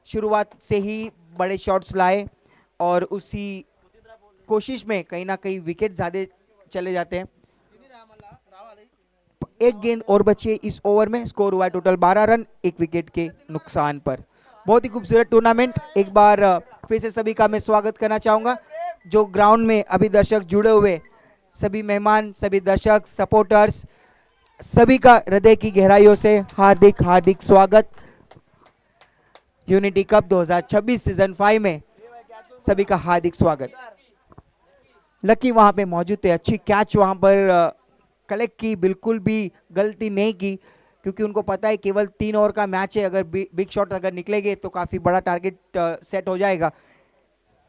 शुरुआत से ही बड़े शॉट्स लाए, और उसी कोशिश में कहीं ना कहीं विकेट ज़्यादा चले जाते हैं। एक गेंद और बची है इस ओवर में, स्कोर हुआ है टोटल 12 रन 1 विकेट के नुकसान पर। बहुत ही खूबसूरत टूर्नामेंट। एक बार फिर से सभी का मैं स्वागत करना चाहूंगा। जो ग्राउंड में अभी दर्शक जुड़े हुए, सभी मेहमान, सभी दर्शक, सपोर्टर्स, सभी का हृदय की गहराइयों से हार्दिक हार्दिक स्वागत। यूनिटी कप 2026 सीजन 5 में सभी का हार्दिक स्वागत। लकी वहां पे मौजूद थे, अच्छी कैच वहां पर कलेक्ट की, बिल्कुल भी गलती नहीं की, क्योंकि उनको पता है केवल 3 ओवर का मैच है। अगर बिग शॉट अगर निकलेंगे तो काफी बड़ा टारगेट सेट हो जाएगा।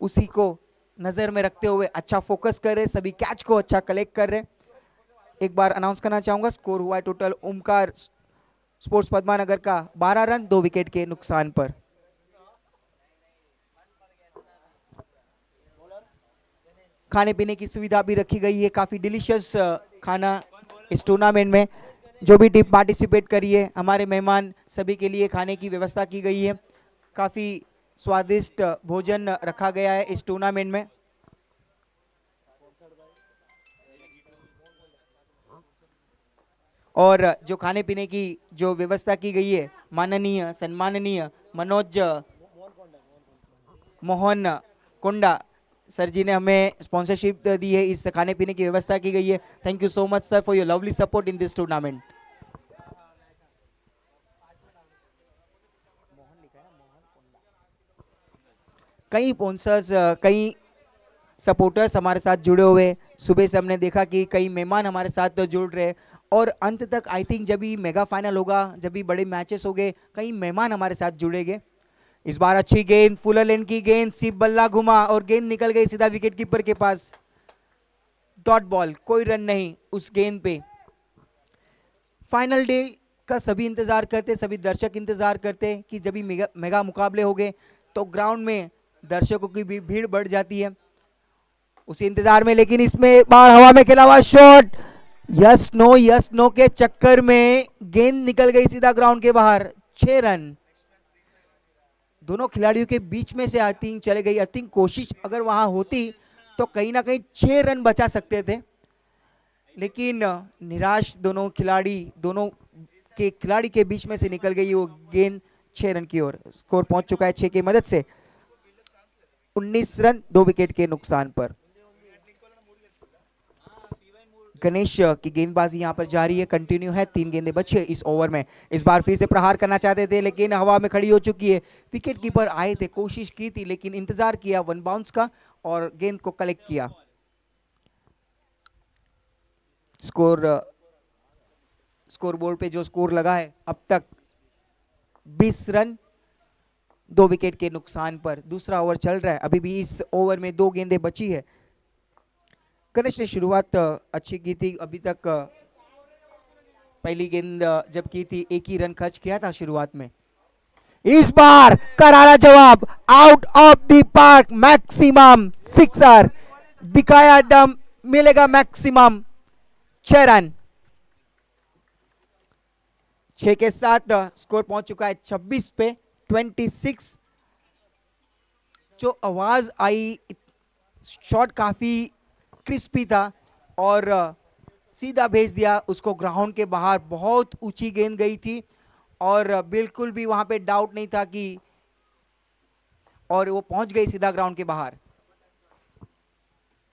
उसी को नजर में रखते हुए अच्छा फोकस कर रहे, सभी कैच को अच्छा कलेक्ट कर रहे। एक बार अनाउंस करना चाहूंगा, स्कोर हुआ है टोटल ओमकार स्पोर्ट्स पद्मानगर का 12 रन 2 विकेट के नुकसान पर। खाने पीने की सुविधा भी रखी गई है, काफी डिलीशियस खाना इस टूर्नामेंट में। जो भी टीम पार्टिसिपेट करी है, हमारे मेहमान सभी के लिए खाने की व्यवस्था की गई है। काफी स्वादिष्ट भोजन रखा गया है इस टूर्नामेंट में। और जो खाने पीने की जो व्यवस्था की गई है, माननीय सम्माननीय मनोज मोहन कोंडा सर जी ने हमें स्पॉन्सरशिप दी है, इस खाने पीने की व्यवस्था की गई है। Thank you so much sir for your lovely support in this tournament. कई स्पॉन्सर्स, कई सपोर्टर्स हमारे साथ जुड़े हुए। सुबह से हमने देखा कि कई मेहमान हमारे साथ जुड़ रहे, और अंत तक आई थिंक जब भी मेगा फाइनल होगा, जब भी बड़े मैचेस होंगे, कई मेहमान हमारे साथ जुड़ेंगे। इस बार अच्छी गेंद, फुलर लेन की गेंद, सिर्फ बल्ला घुमा और गेंद निकल गई सीधा विकेट कीपर के पास। डॉट बॉल, कोई रन नहीं उस गेंद पे। फाइनल डे का सभी इंतजार करते, सभी दर्शक इंतजार करते कि जब भी मेगा मुकाबले होंगे तो ग्राउंड में दर्शकों की भी भीड़ बढ़ जाती है, उसी इंतजार में। लेकिन इसमें बार हवा में खेला हुआ शॉट, यस नो के चक्कर में गेंद निकल गई सीधा ग्राउंड के बाहर। 6 रन दोनों खिलाड़ियों के बीच में से आई थिंक चले गई। आई थिंक कोशिश अगर वहां होती तो कहीं ना कहीं 6 रन बचा सकते थे, लेकिन निराश दोनों के खिलाड़ी के बीच में से निकल गई वो गेंद 6 रन की ओर। स्कोर पहुंच चुका है 6 की मदद से 19 रन 2 विकेट के नुकसान पर। गणेश की गेंदबाजी यहां पर जारी है, कंटिन्यू है। 3 गेंदें बची है इस ओवर में। इस बार फिर से प्रहार करना चाहते थे, लेकिन हवा में खड़ी हो चुकी है। विकेट कीपर आए थे, कोशिश की थी, लेकिन इंतजार किया वन बाउंस का और गेंद को कलेक्ट किया। स्कोर बोर्ड पे जो स्कोर लगा है अब तक 20 रन 2 विकेट के नुकसान पर। दूसरा ओवर चल रहा है, अभी भी इस ओवर में 2 गेंदें बची है। गणेश ने शुरुआत अच्छी की थी, अभी तक पहली गेंद जब की थी 1 ही रन खर्च किया था शुरुआत में। इस बार करारा जवाब, out of the park, maximum sixer दिखाया दम, मिलेगा मैक्सिमम 6 रन। 6 के साथ स्कोर पहुंच चुका है 26 पे 26। जो आवाज आई, शॉट काफी क्रिस्पी था और सीधा भेज दिया उसको ग्राउंड के बाहर। बहुत ऊंची गेंद गई थी और बिल्कुल भी वहां पे डाउट नहीं था कि, और वो पहुंच गई सीधा ग्राउंड के बाहर।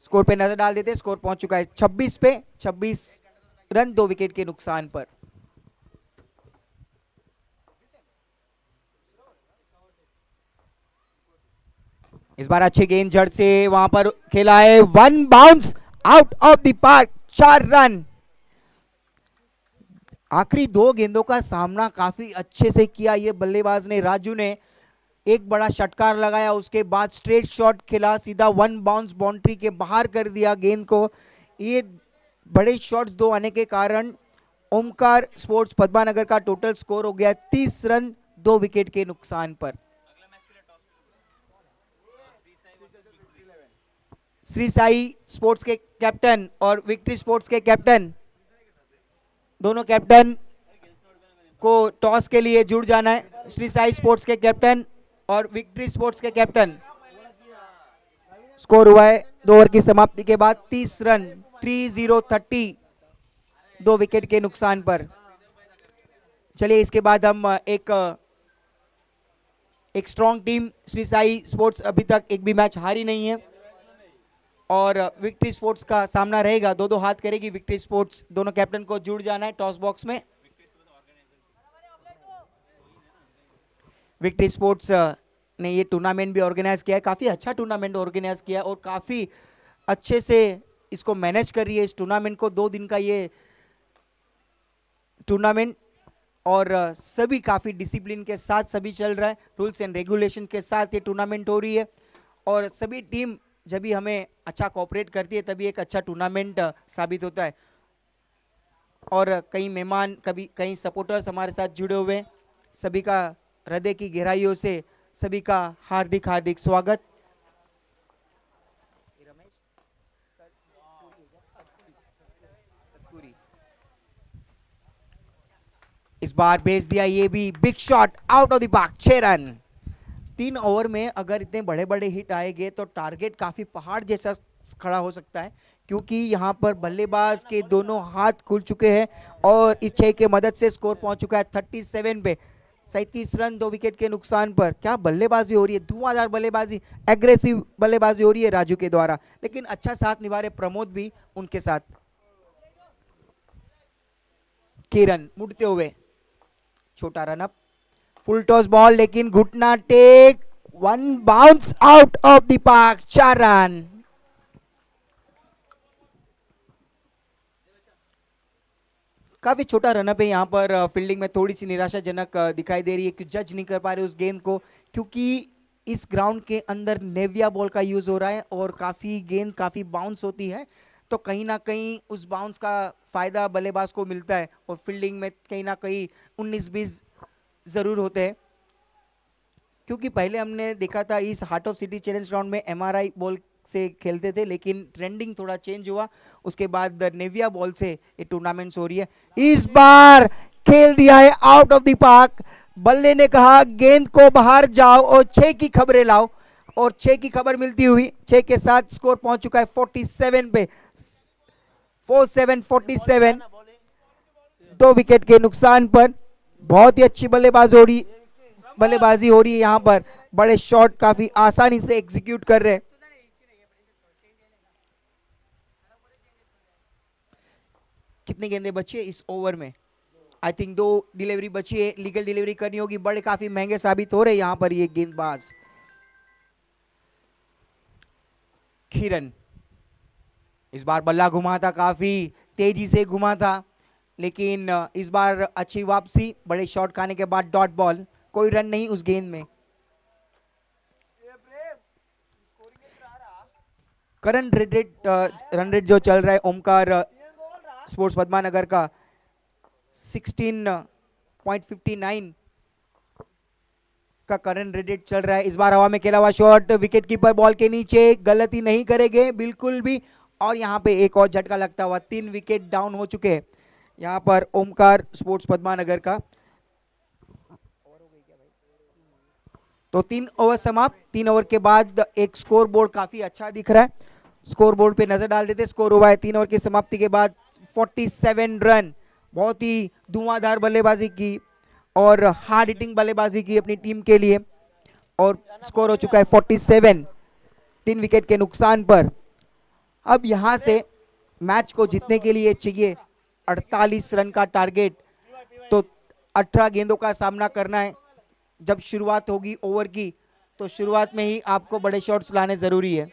स्कोर पे नजर डाल देते, स्कोर पहुंच चुका है 26 पे 26 रन 2 विकेट के नुकसान पर। इस बार अच्छी गेंद जड़ से वहां पर खेला है, 1 bounce out of the park, 4 run. आखिरी 2 गेंदों का सामना काफी अच्छे से किया ये बल्लेबाज ने, राजू ने। एक बड़ा षटकार लगाया, उसके बाद स्ट्रेट शॉट खेला, सीधा 1 बाउंस बाउंड्री के बाहर कर दिया गेंद को। ये बड़े शॉट्स 2 आने के कारण ओमकार स्पोर्ट्स पद्मानगर का टोटल स्कोर हो गया 30 रन 2 विकेट के नुकसान पर। श्री साई स्पोर्ट्स के कैप्टन और विक्ट्री स्पोर्ट्स के कैप्टन, दोनों कैप्टन को टॉस के लिए जुड़ जाना है। श्री साई स्पोर्ट्स के कैप्टन और विक्ट्री स्पोर्ट्स के कैप्टन। स्कोर हुआ है 2 ओवर की समाप्ति के बाद 30 रन 30 2 विकेट के नुकसान पर। चलिए इसके बाद हम एक strong team, Shri Sai sports अभी तक एक भी मैच हारी नहीं है और विक्ट्री स्पोर्ट्स का सामना रहेगा। 2-2 हाथ करेगी विक्ट्री स्पोर्ट्स। दोनों कैप्टन को जुड़ जाना है टॉस बॉक्स में। विक्ट्री स्पोर्ट्स ने ये टूर्नामेंट भी ऑर्गेनाइज किया है, काफी अच्छा टूर्नामेंट ऑर्गेनाइज किया है और काफी अच्छे से इसको मैनेज कर रही है इस टूर्नामेंट को। 2 दिन का ये टूर्नामेंट और सभी काफी डिसिप्लिन के साथ सभी चल रहा है, रूल्स एंड रेगुलेशन के साथ ये टूर्नामेंट हो रही है और सभी टीम जब भी हमें अच्छा कोऑपरेट करती है तभी एक अच्छा टूर्नामेंट साबित होता है। और कई मेहमान, कई सपोर्टर्स हमारे साथ जुड़े हुए हैं, सभी का हृदय की गहराइयों से सभी का हार्दिक हार्दिक स्वागत। इस बार भेज दिया, ये भी big shot out of the park, 6 run. 3 over में अगर इतने बड़े बड़े हिट आएंगे तो टारगेट काफी पहाड़ जैसा खड़ा हो सकता है, क्योंकि यहाँ पर बल्लेबाज के दोनों हाथ खुल चुके हैं और इस 6 के मदद से स्कोर पहुंच चुका है 37 पे 37 रन 2 विकेट के नुकसान पर। क्या बल्लेबाजी हो रही है, धुआंधार बल्लेबाजी, एग्रेसिव बल्लेबाजी हो रही है राजू के द्वारा, लेकिन अच्छा साथ निभा रहे प्रमोद भी उनके साथ। किरण मुड़ते हुए, छोटा run up, full toss ball, लेकिन घुटना टेक, 1 bounce out of the park, 4 run. काफी छोटा रनअप है यहाँ पर। फील्डिंग में थोड़ी सी निराशाजनक दिखाई दे रही है कि जज नहीं कर पा रहे उस गेंद को, क्योंकि इस ग्राउंड के अंदर नेविया बॉल का यूज हो रहा है और गेंद काफी बाउंस होती है, तो कहीं ना कहीं उस बाउंस का फायदा बल्लेबाज को मिलता है और फील्डिंग में कहीं ना कहीं 19-20 जरूर होते हैं। क्योंकि पहले हमने देखा था इस heart of city challenge ground में MRI बॉल से खेलते थे, लेकिन ट्रेंडिंग थोड़ा चेंज हुआ, उसके बाद नेविया बॉल से ये टूर्नामेंट्स हो रही है। इस बार खेल दिया है आउट ऑफ द पार्क, बल्ले ने कहा गेंद को बाहर जाओ और 6 की खबरें लाओ, और 6 की खबर मिलती हुई 6 के साथ स्कोर पहुंच चुका है 47 पे 47 2 विकेट के नुकसान पर। बहुत ही अच्छी बल्लेबाजी हो रही है यहाँ पर, बड़े शॉट काफी आसानी से एग्जीक्यूट कर रहे हैं। कितनी गेंदें बची है इस ओवर में? आई थिंक 2 डिलीवरी बची है, लीगल डिलीवरी करनी होगी। बड़े काफी महंगे साबित हो रहे हैं यहाँ पर ये गेंदबाज। किरण इस बार बल्ला घुमा था, काफी तेजी से घुमा था, लेकिन इस बार अच्छी वापसी, बड़े शॉट खाने के बाद डॉट बॉल, कोई रन नहीं उस गेंद में। करंट रन रेट जो चल रहा है ओमकार स्पोर्ट्स पद्मानगर का 16.59 का करंट रेट चल रहा है। इस बार हवा में खेला हुआ शॉट, विकेट कीपर बॉल के नीचे, गलती नहीं करेंगे बिल्कुल भी, और यहाँ पे एक और झटका लगता हुआ 3 विकेट डाउन हो चुके हैं। यहाँ पर ओमकार स्पोर्ट्स पद्मानगर का। तो 3 ओवर समाप्त। 3 ओवर के बाद एक स्कोर बोर्ड काफी अच्छा दिख रहा है, स्कोर बोर्ड पे नजर डाल देते। स्कोर हुआ है 3 ओवर की समाप्ति के बाद 47 रन। बहुत ही धुआंधार बल्लेबाजी की और हार्ड हिटिंग बल्लेबाजी की अपनी टीम के लिए, और स्कोर हो चुका है 47, 3 विकेट के नुकसान पर। अब यहां से मैच को जीतने के लिए चाहिए 48 रन का टारगेट। तो 18 गेंदों का सामना करना है। जब शुरुआत होगी ओवर की तो शुरुआत में ही आपको बड़े शॉट्स लाने जरूरी है।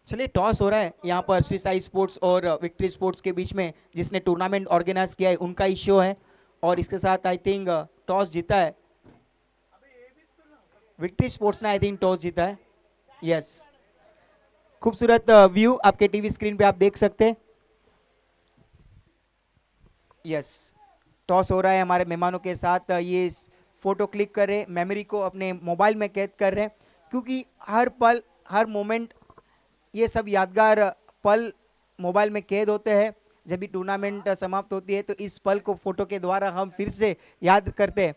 चलिए, टॉस हो रहा है यहाँ पर श्री साई स्पोर्ट्स और विक्ट्री स्पोर्ट्स के बीच में, जिसने टूर्नामेंट ऑर्गेनाइज किया है उनका ही शो है, और इसके साथ आई थिंक टॉस जीता है विक्ट्री स्पोर्ट्स ने, आई थिंक टॉस जीता है। यस, खूबसूरत व्यू आपके टीवी स्क्रीन पे आप देख सकते हैं। यस, टॉस हो रहा है हमारे मेहमानों के साथ। ये फोटो क्लिक कर रहे, मेमोरी को अपने मोबाइल में कैद कर रहे हैं, क्योंकि हर पल हर मोमेंट ये सब यादगार पल मोबाइल में कैद होते हैं। जब भी टूर्नामेंट समाप्त होती है तो इस पल को फोटो के द्वारा हम फिर से याद करते हैं।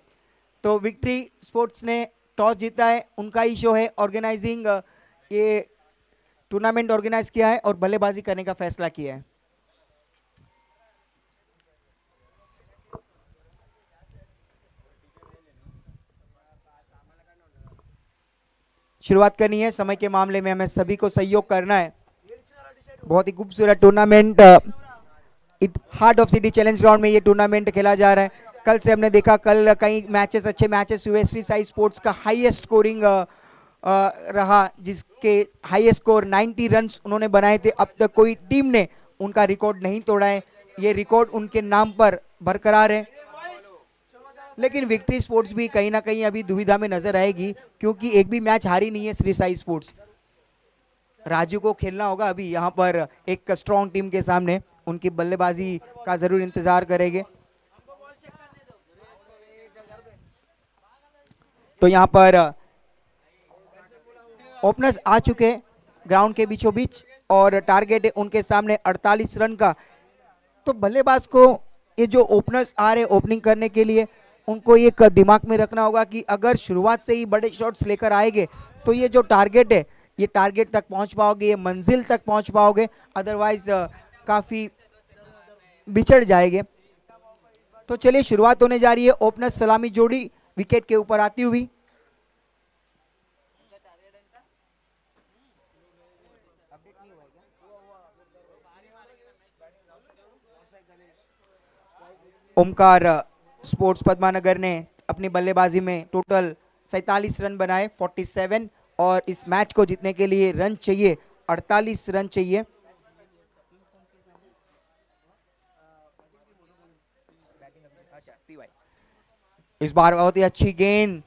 तो विक्ट्री स्पोर्ट्स ने टॉस जीता है, उनका ही शो है ऑर्गेनाइजिंग, ये टूर्नामेंट ऑर्गेनाइज किया है और बल्लेबाजी करने का फैसला किया है। शुरुआत करनी है, समय के मामले में हमें सभी को सहयोग करना है। बहुत ही खूबसूरत tournament heart of city challenge ground में ये टूर्नामेंट खेला जा रहा है। कल से हमने देखा, कल कई मैचेस, अच्छे मैचेस हुए। श्री साई स्पोर्ट्स का हाईएस्ट स्कोरिंग रहा, जिसके हाईएस्ट स्कोर 90 रन्स उन्होंने बनाए थे। अब तक कोई टीम ने उनका रिकॉर्ड नहीं तोड़ा है, ये रिकॉर्ड उनके नाम पर बरकरार है। लेकिन विक्ट्री स्पोर्ट्स भी कहीं ना कहीं अभी दुविधा में नजर आएगी, क्योंकि एक भी मैच हारी नहीं है श्री साई स्पोर्ट्स। राजू को खेलना होगा अभी यहाँ पर एक स्ट्रॉन्ग टीम के सामने, उनकी बल्लेबाजी का जरूर इंतजार करेंगे। तो यहाँ पर ओपनर्स आ चुके हैं ग्राउंड के बीचों बीच, और टारगेट है उनके सामने 48 रन का। तो बल्लेबाज को ये जो ओपनर्स आ रहे ओपनिंग करने के लिए, उनको ये दिमाग में रखना होगा कि अगर शुरुआत से ही बड़े शॉट्स लेकर आएंगे तो ये जो टारगेट है, ये टारगेट तक पहुंच पाओगे, ये मंजिल तक पहुंच पाओगे, अदरवाइज काफी बिछड़ जाएंगे। तो चलिए, शुरुआत होने जा रही है। ओपनर सलामी जोड़ी विकेट के ऊपर आती हुई। ओमकार स्पोर्ट्स पद्मानगर ने अपनी बल्लेबाजी में टोटल 47 रन बनाए, 47, और इस मैच को जीतने के लिए रन चाहिए 48 रन चाहिए। इस बार बहुत ही अच्छी गेंद,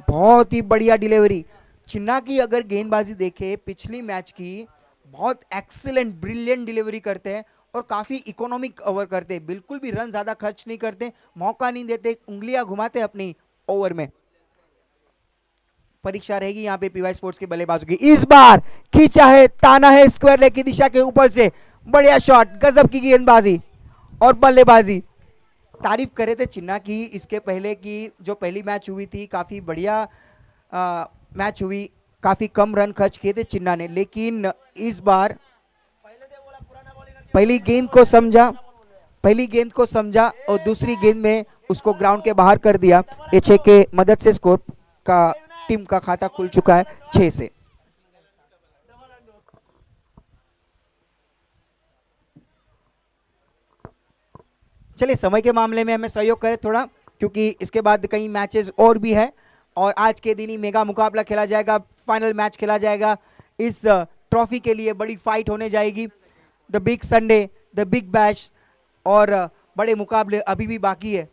बहुत ही बढ़िया डिलीवरी। चिन्ना की अगर गेंदबाजी देखे पिछली मैच की, बहुत एक्सीलेंट ब्रिलियंट डिलीवरी करते हैं और काफी इकोनॉमिक ओवर करते हैं, बिल्कुल भी रन ज्यादा खर्च नहीं करते, मौका नहीं देते, उंगलियां घुमाते अपनी ओवर में। परीक्षा रहेगी यहाँ पे पीवाई स्पोर्ट्स के बल्लेबाजों की। इस बार खींचा है, ताना है स्क्वायर लेग की दिशा के ऊपर से, बढ़िया शॉट, गजब की गेंदबाजी और बल्लेबाजी। तारीफ करे थे चिन्ना की इसके पहले की जो पहली मैच हुई थी, काफी बढ़िया मैच हुई, काफी कम रन खर्च किए थे चिन्ना ने, लेकिन इस बार पहली गेंद को समझा और दूसरी गेंद में उसको ग्राउंड के बाहर कर दिया। ये 6 के मदद से स्कोर का टीम का खाता खुल चुका है 6 से। चलिए, समय के मामले में हमें सहयोग करें थोड़ा, क्योंकि इसके बाद कई मैचेस और भी है, और आज के दिन ही मेगा मुकाबला खेला जाएगा, फाइनल मैच खेला जाएगा। इस ट्रॉफी के लिए बड़ी फाइट होने जाएगी। The big Sunday, the big bash, और बड़े मुकाबले अभी भी बाकी है।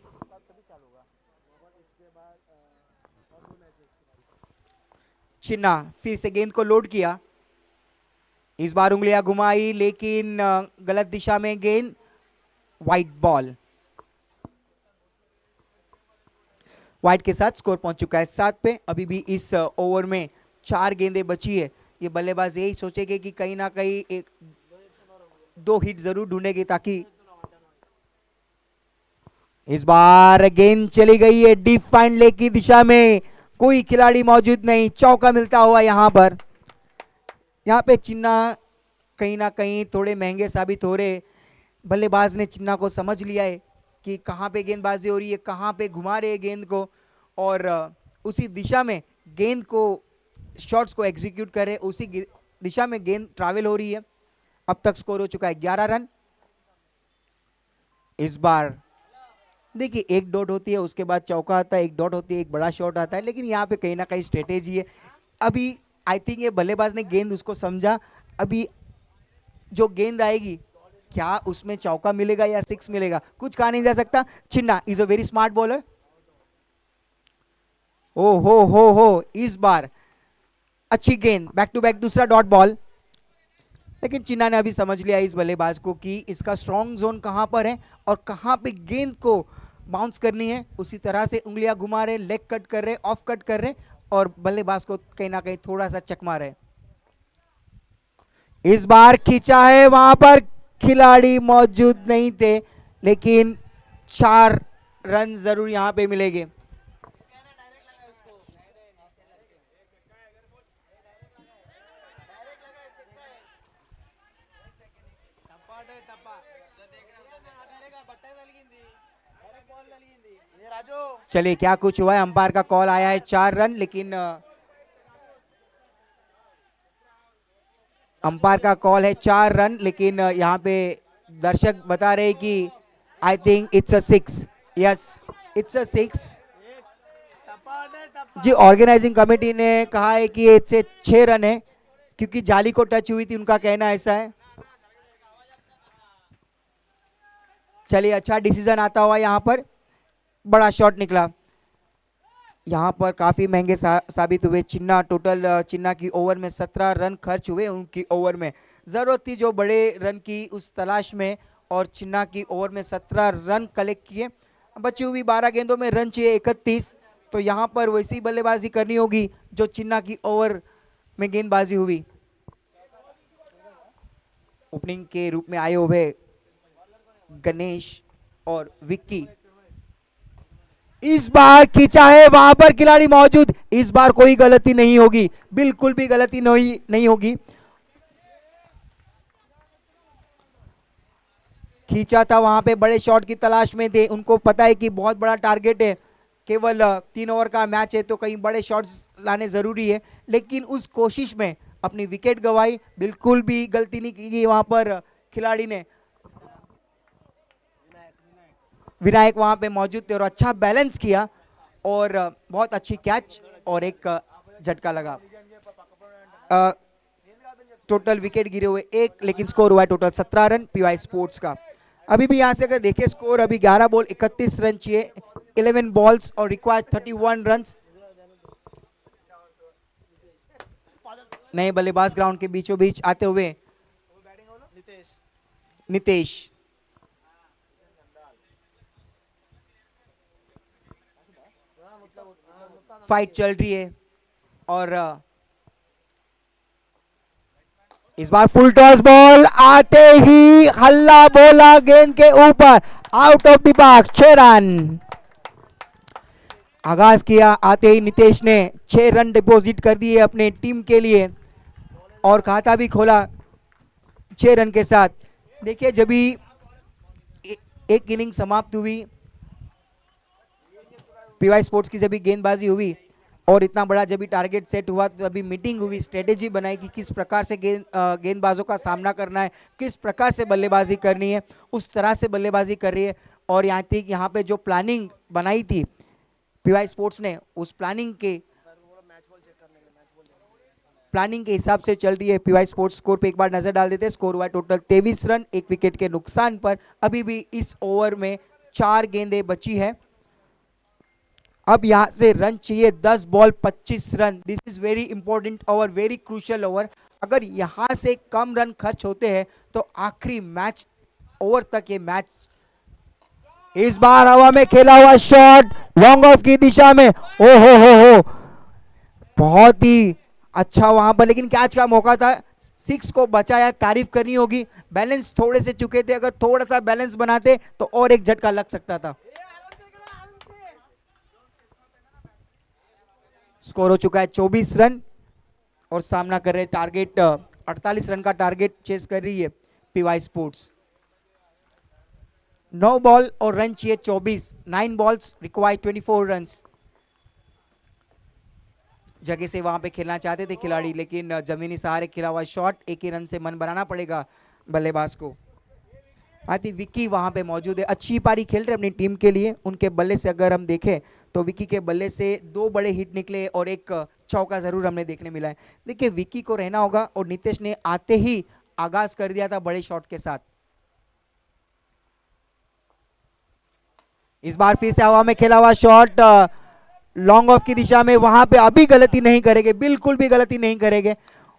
चिन्ना फिर से गेंद को लोड किया, इस बार उंगलियां घुमाई, लेकिन गलत दिशा में गेंद, वाइट बॉल। वाइट के साथ स्कोर पहुंच चुका है 7 पे। अभी भी इस ओवर में 4 गेंदें बची है। ये बल्लेबाज यही सोचेंगे कि कहीं ना कहीं एक 2 हिट जरूर ढूंढेगी, ताकि इस बार गेंद चली गई है डीप फाइन लेग की दिशा में, कोई खिलाड़ी मौजूद नहीं, चौका मिलता हुआ यहां पर। यहां पे चिन्ना कहीं ना कहीं थोड़े महंगे साबित हो रहे। बल्लेबाज ने चिन्ना को समझ लिया है कि कहां पे गेंदबाजी हो रही है, कहां पे घुमा रहे हैं गेंद को, और उसी दिशा में गेंद को, शॉट्स को एग्जीक्यूट कर रहे, उसी दिशा में गेंद ट्रैवल हो रही है। अब तक स्कोर हो चुका है 11 रन। इस बार देखिए 1 डॉट होती है, उसके बाद चौका आता है, 1 डॉट होती है, एक बड़ा शॉट आता है, लेकिन यहाँ पे कहीं ना कहीं स्ट्रेटेजी है। अभी आई थिंक ये बल्लेबाज ने गेंद उसको समझा, अभी जो गेंद आएगी क्या उसमें चौका मिलेगा या 6 मिलेगा, कुछ कहा नहीं जा सकता। Chinna is a very smart bowler. ओ हो, इस बार अच्छी गेंद, बैक टू बैक दूसरा डॉट बॉल, लेकिन चिन्ना ने अभी समझ लिया इस बल्लेबाज को कि इसका स्ट्रॉन्ग जोन कहां पर है और कहां पे गेंद को बाउंस करनी है। उसी तरह से उंगलियां घुमा रहे, लेग कट कर रहे, ऑफ कट कर रहे, और बल्लेबाज को कहीं ना कहीं थोड़ा सा चकमा रहे। इस बार खींचा है, वहां पर खिलाड़ी मौजूद नहीं थे, लेकिन 4 रन जरूर यहां पे मिलेंगे। चलिए क्या कुछ हुआ है, अंपायर का कॉल आया है 4 रन, लेकिन अंपायर का कॉल है 4 रन, लेकिन यहाँ पे दर्शक बता रहे कि I think it's a 6। Yes, it's a 6। जी, ऑर्गेनाइजिंग कमेटी ने कहा है कि इससे 6 रन है, क्योंकि जाली को टच हुई थी, उनका कहना ऐसा है। चलिए अच्छा डिसीजन आता हुआ, यहाँ पर बड़ा शॉट निकला। यहाँ पर काफी महंगे साबित हुए चिन्ना। टोटल चिन्ना की ओवर में 17 रन खर्च हुए, उनकी ओवर में जरूरत थी जो बड़े रन की उस तलाश में, और चिन्ना की ओवर में 17 रन कलेक्ट किए। बची हुई 12 गेंदों में रन चाहिए 31, तो यहाँ पर वैसी बल्लेबाजी करनी होगी जो चिन्ना की ओवर में गेंदबाजी हुई। ओपनिंग के रूप में आए हुए गणेश और विक्की, इस बार खींचा है, वहां पर खिलाड़ी मौजूद, इस बार कोई गलती नहीं होगी, बिल्कुल भी गलती नहीं होगी। खींचा था, वहां पे बड़े शॉट की तलाश में थे, उनको पता है कि बहुत बड़ा टारगेट है, केवल 3 ओवर का मैच है, तो कहीं बड़े शॉट्स लाने जरूरी है, लेकिन उस कोशिश में अपनी विकेट गंवाई। बिल्कुल भी गलती नहीं की वहां पर खिलाड़ी ने। विनायक वहां पे मौजूद थे और अच्छा बैलेंस किया, और बहुत अच्छी कैच और एक झटका लगा। टोटल विकेट गिरे हुए 1, लेकिन स्कोर हुआ है टोटल 17 रन पीवाई स्पोर्ट्स का। अभी भी यहां से अगर देखें स्कोर, अभी 11 बॉल 31 रन चाहिए, 11 बॉल्स और रिक्वायर्ड 31 रन। नए बल्लेबाज ग्राउंड के बीचों बीच आते हुए नितेश, फाइट चल रही है, और इस बार फुल टॉस बॉल आते ही हल्ला बोला गेंद के ऊपर, out of the park, 6 run. आगाज किया आते ही नितेश ने 6 रन डिपॉजिट कर दिए अपने टीम के लिए, और खाता भी खोला 6 रन के साथ। देखिए जब भी एक इनिंग समाप्त हुई, पीवाई स्पोर्ट्स की जब भी गेंदबाजी हुई और इतना बड़ा जब भी टारगेट सेट हुआ, तो अभी मीटिंग हुई, स्ट्रेटेजी बनाई कि किस प्रकार से गेंदबाजों का सामना करना है, किस प्रकार से बल्लेबाजी करनी है, उस तरह से बल्लेबाजी कर रही है। और यहाँ पे जो प्लानिंग बनाई थी पीवाई स्पोर्ट्स ने, उस प्लानिंग के हिसाब से चल रही है पीवाई स्पोर्ट्स। स्कोर पे एक बार नजर डाल देते हैं। स्कोर हुआ है टोटल 23 रन, 1 विकेट के नुकसान पर। अभी भी इस ओवर में 4 गेंदें बची है। अब यहां से रन चाहिए 10 ball 25 run. This is very important over, very crucial over. अगर यहां से कम रन खर्च होते हैं तो आखिरी मैच ओवर तक ये मैच। इस बार हवा में खेला हुआ शॉट लॉन्ग ऑफ की दिशा में, ओ हो, बहुत ही अच्छा वहां पर, लेकिन कैच का मौका था। 6 को बचाया, तारीफ करनी होगी। बैलेंस थोड़े से चुके थे, अगर थोड़ा सा बैलेंस बनाते तो और एक झटका लग सकता था। स्कोर हो चुका है 24 रन और सामना कर रहे टारगेट 48 रन का टारगेट चेस कर रही है पीवाई स्पोर्ट्स। 9 बॉल और रन चाहिए 24, 9 बॉल्स रिक्वायर 24 रन्स। जगह से वहां पे खेलना चाहते थे खिलाड़ी, लेकिन जमीनी सहारे खेला हुआ शॉट, एक ही रन से मन बनाना पड़ेगा बल्लेबाज को। आती विक्की वहां पे मौजूद है, अच्छी पारी खेल रहे अपनी टीम के लिए। उनके बल्ले से अगर हम देखें तो विक्की के बल्ले से 2 बड़े हिट निकले और एक चौका जरूर हमें देखने मिला है। देखिए विक्की को रहना होगा, और नितेश ने आते ही आगाज कर दिया था बड़े शॉट के साथ। इस बार फिर से हवा में खेला हुआ शॉट लॉन्ग ऑफ की दिशा में, वहां पे अभी गलती नहीं करेंगे, बिल्कुल भी गलती नहीं करेंगे।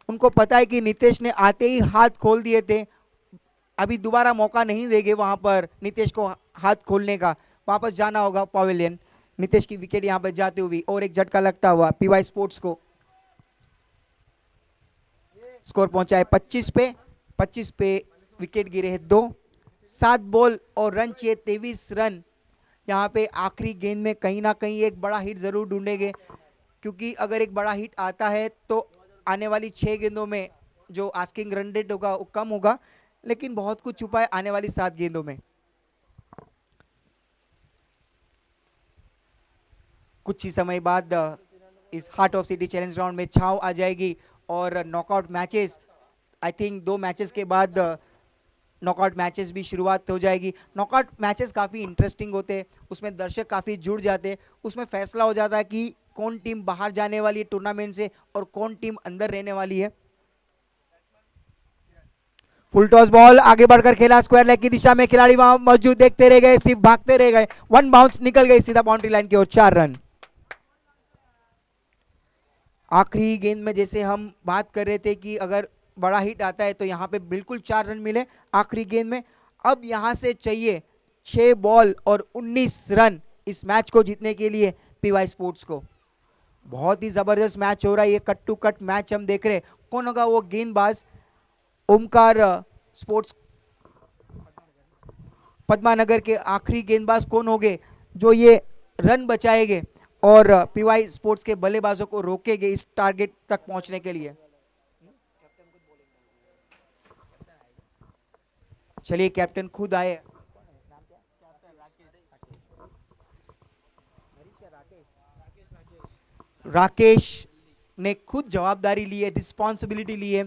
उनको पता है कि नितेश ने आते ही हाथ खोल दिए थे, अभी दोबारा मौका नहीं देंगे वहां पर नितेश को हाथ खोलने का, वापस जाना होगा पवेलियन। नितेश की विकेट यहां पर जाती हुई और एक झटका लगता हुआ पीवाई स्पोर्ट्स को। स्कोर पहुंचा है 25 पे, 25 पे विकेट गिरे हैं 2, 7 बॉल और रन चाहिए 23 रन। यहाँ पे आखिरी गेंद में कहीं ना कहीं एक बड़ा हिट जरूर ढूंढेंगे, क्योंकि अगर एक बड़ा हिट आता है तो आने वाली 6 गेंदों में जो आस्किंग रन रेट होगा वो कम होगा, लेकिन बहुत कुछ छुपा है आने वाली 7 गेंदों में। कुछ ही समय बाद इस heart of city challenge round में छाव आ जाएगी और knockout matches, I think 2 matches के बाद नॉकआउट मैचेस भी शुरुआत हो जाएगी। नॉकआउट मैचेस काफ़ी इंटरेस्टिंग होते हैं, उसमें दर्शक काफ़ी जुड़ जाते हैं, उसमें फैसला हो जाता है कि कौन टीम बाहर जाने वाली है टूर्नामेंट से और कौन टीम अंदर रहने वाली है। फुल टॉस बॉल आगे बढ़कर खेला स्क्वायर लेग की दिशा में, खिलाड़ी वहां मौजूद, देखते रह गए, सिर्फ भागते रह गए, 1 बाउंस निकल गई सीधा बाउंड्री लाइन की ओर, 4 रन। आखिरी गेंद में जैसे हम बात कर रहे थे कि अगर बड़ा हिट आता है तो यहाँ पे बिल्कुल 4 रन मिले आखिरी गेंद में। अब यहाँ से चाहिए 6 बॉल और 19 रन इस मैच को जीतने के लिए पीवाई स्पोर्ट्स को। बहुत ही जबरदस्त मैच हो रहा है, ये कट टू कट मैच हम देख रहे हैं। कौन होगा वो गेंदबाज? ओमकार स्पोर्ट्स पद्मानगर के आखिरी गेंदबाज कौन होंगे जो ये रन बचाएंगे और पीवाई स्पोर्ट्स के बल्लेबाजों को रोकेंगे इस टारगेट तक पहुंचने के लिए? चलिए कैप्टन खुद आए। राकेश ने खुद जवाबदारी ली है, रिस्पॉन्सिबिलिटी ली है,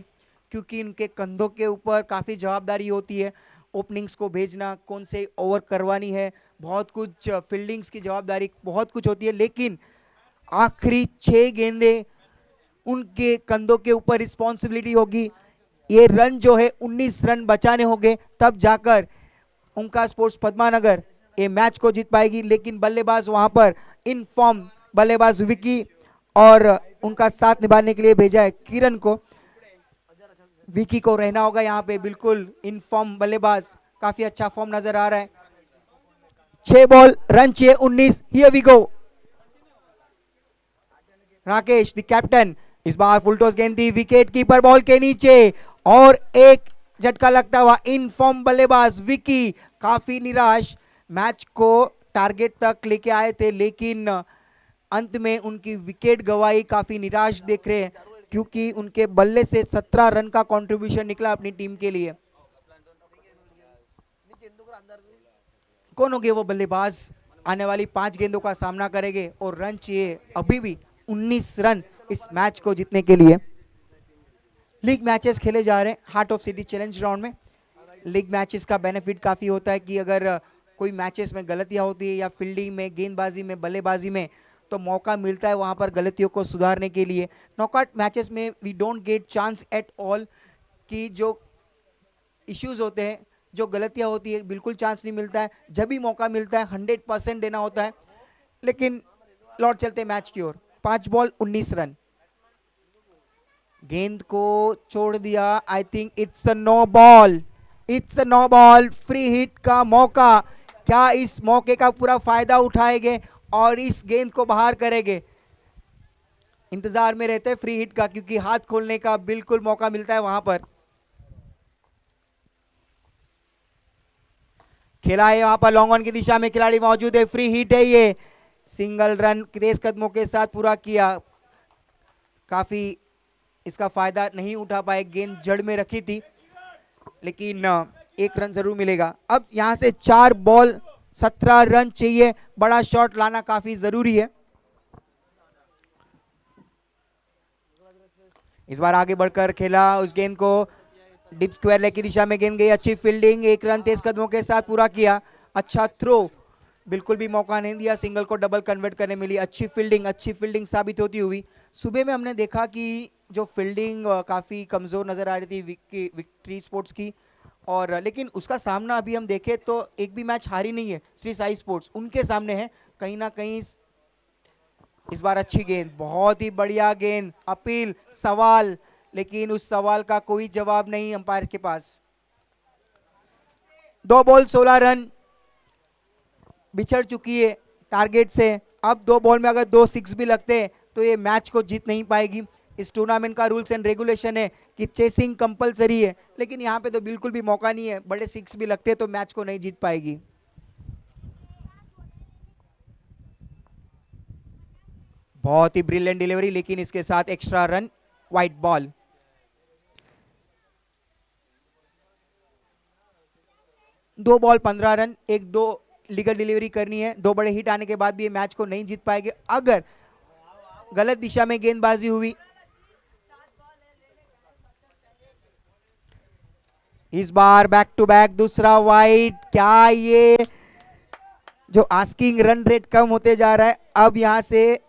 क्योंकि इनके कंधों के ऊपर काफ़ी जवाबदारी होती है। ओपनिंग्स को भेजना, कौन से ओवर करवानी है, बहुत कुछ, फील्डिंग्स की जवाबदारी बहुत कुछ होती है, लेकिन आखिरी 6 गेंदें उनके कंधों के ऊपर रिस्पॉन्सिबिलिटी होगी। ये रन जो है 19 रन बचाने होंगे, तब जाकर ओमकार स्पोर्ट्स पद्मानगर ये मैच को जीत पाएगी। लेकिन बल्लेबाज वहां पर इन फॉर्म बल्लेबाज विकी और उनका साथ निभाने के लिए भेजा है किरण को। विकी को रहना होगा यहाँ पे, बिल्कुल इन फॉर्म बल्लेबाज, काफी अच्छा फॉर्म नजर आ रहा है। 6 बॉल रन चाहिए 19, here we go. Rakesh the captain, इस बार फुल टॉस गेंद दी विकेट कीपर बॉल के नीचे और एक झटका लगता हुआ इन फॉर्म बल्लेबाज विकी काफी निराश। मैच को टारगेट तक लेके आए थे, लेकिन अंत में उनकी विकेट गवाई, काफी निराश देख रहे हैं, क्योंकि उनके बल्ले से 17 रन का कंट्रीब्यूशन निकला अपनी टीम के लिए। कौन होंगे वो बल्लेबाज आने वाली 5 गेंदों का सामना करेंगे और रन चाहिए अभी भी 19 रन इस मैच को जीतने के लिए। लीग मैचेस खेले जा रहे हैं heart of city challenge round में। लीग मैचेस का बेनिफिट काफी होता है कि अगर कोई मैचेस में गलतियां होती है या फील्डिंग में, गेंदबाजी में, बल्लेबाजी में, तो मौका मिलता है वहां पर गलतियों को सुधारने के लिए। नॉकआउट मैचेस में we don't get chance at all कि जो इश्यूज होते हैं, जो गलतियां होती है, बिल्कुल चांस नहीं मिलता है। जब भी मौका मिलता है 100% देना होता है। लेकिन लौट चलते मैच की ओर, 5 बॉल 19 रन। गेंद को छोड़ दिया, I think it's a no ball, it's a no ball. Free hit का मौका, क्या इस मौके का पूरा फायदा उठाएंगे और इस गेंद को बाहर करेंगे? इंतजार में रहते हैं फ्री हिट का, क्योंकि हाथ खोलने का बिल्कुल मौका मिलता है वहां पर। खेला है वहां पर लॉन्ग ऑन की दिशा में खिलाड़ी मौजूद है, फ्री हिट है ये, सिंगल रन तेज कदमों के साथ पूरा किया, काफी इसका फायदा नहीं उठा पाए, गेंद जड़ में रखी थी, लेकिन एक रन जरूर मिलेगा। अब यहां से 4 बॉल 17 रन चाहिए, बड़ा शॉट लाना काफी जरूरी है। इस बार आगे बढ़कर खेला उस गेंद को, डीप स्क्वायर लेग की दिशा में गेंद गई, अच्छी फील्डिंग, एक रन तेज कदमों के साथ पूरा किया, अच्छा थ्रो, बिल्कुल भी मौका नहीं दिया सिंगल को डबल कन्वर्ट करने मिली, अच्छी फील्डिंग साबित होती हुई। सुबह में हमने देखा कि जो फील्डिंग काफी कमजोर नजर आ रही थी विक्ट्री स्पोर्ट्स की, और लेकिन उसका सामना अभी हम देखें तो एक भी मैच हारी नहीं है श्री साई स्पोर्ट्स, उनके सामने है कहीं ना कहीं। इस बार अच्छी गेंद, बहुत ही बढ़िया गेंद, अपील, सवाल, लेकिन उस सवाल का कोई जवाब नहीं अंपायर के पास। 2 बॉल 16 रन, बिछड़ चुकी है टारगेट से। अब 2 बॉल में अगर 2 6 भी लगते हैं तो ये मैच को जीत नहीं पाएगी। इस टूर्नामेंट का रूल्स एंड रेगुलेशन है कि चेसिंग कंपलसरी है, लेकिन यहाँ पे तो बिल्कुल भी मौका नहीं है, बड़े 6 भी लगते तो मैच को नहीं जीत पाएगी। बहुत ही ब्रिलियंट डिलीवरी, लेकिन इसके साथ एक्स्ट्रा रन, वाइट बॉल। दो बॉल 15 रन, एक 2 लीगल डिलीवरी करनी है, 2 बड़े हिट आने के बाद भी ये मैच को नहीं जीत पाएंगे अगर गलत दिशा में गेंदबाजी हुई। इस बार बैक टू बैक दूसरा वाइड, क्या ये जो आस्किंग रन रेट कम होते जा रहा है। अब यहां से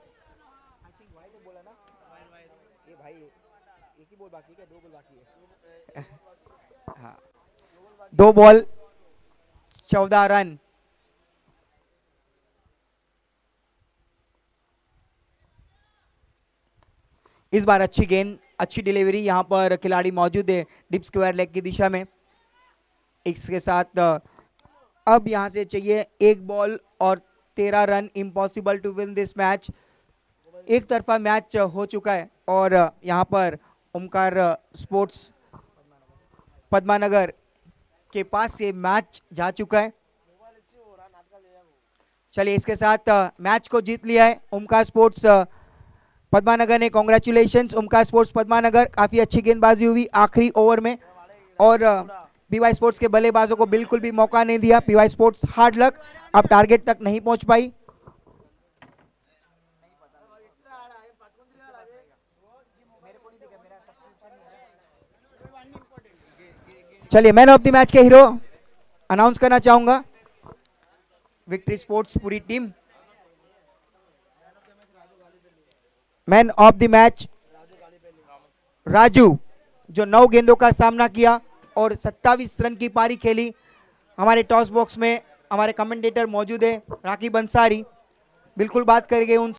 हाँ, 2 बॉल 14 रन। इस बार अच्छी गेंद, अच्छी डिलीवरी, यहां पर खिलाड़ी मौजूद है डिप स्क्वायर लेग की दिशा में। इसके साथ अब यहां से चाहिए 1 बॉल और 13 run, impossible to win this match. एक तरफा मैच हो चुका है और यहां पर ओमकार स्पोर्ट्स पद्मानगर के पास से मैच जा चुका है। चलिए, इसके साथ मैच को जीत लिया है ओमकार स्पोर्ट्स पद्मानगर ने। कॉन्ग्रेचुलेशंस ओमकार स्पोर्ट्स पद्मानगर, काफी अच्छी गेंदबाजी हुई आखिरी ओवर में और पीवाई स्पोर्ट्स के बल्लेबाजों को बिल्कुल भी मौका नहीं दिया। पीवाई स्पोर्ट्स हार्ड लक, अब टारगेट तक नहीं पहुंच पाई। चलिए, मैन ऑफ द मैच के हीरो अनाउंस करना चाहूंगा विक्ट्री स्पोर्ट्स पूरी team. Man of the match Raju, जो 9 गेंदों का सामना किया और 27 रन की पारी खेली। हमारे टॉस बॉक्स में हमारे कमेंटेटर मौजूद है राकीब अंसारी, बिल्कुल बात करेंगे उन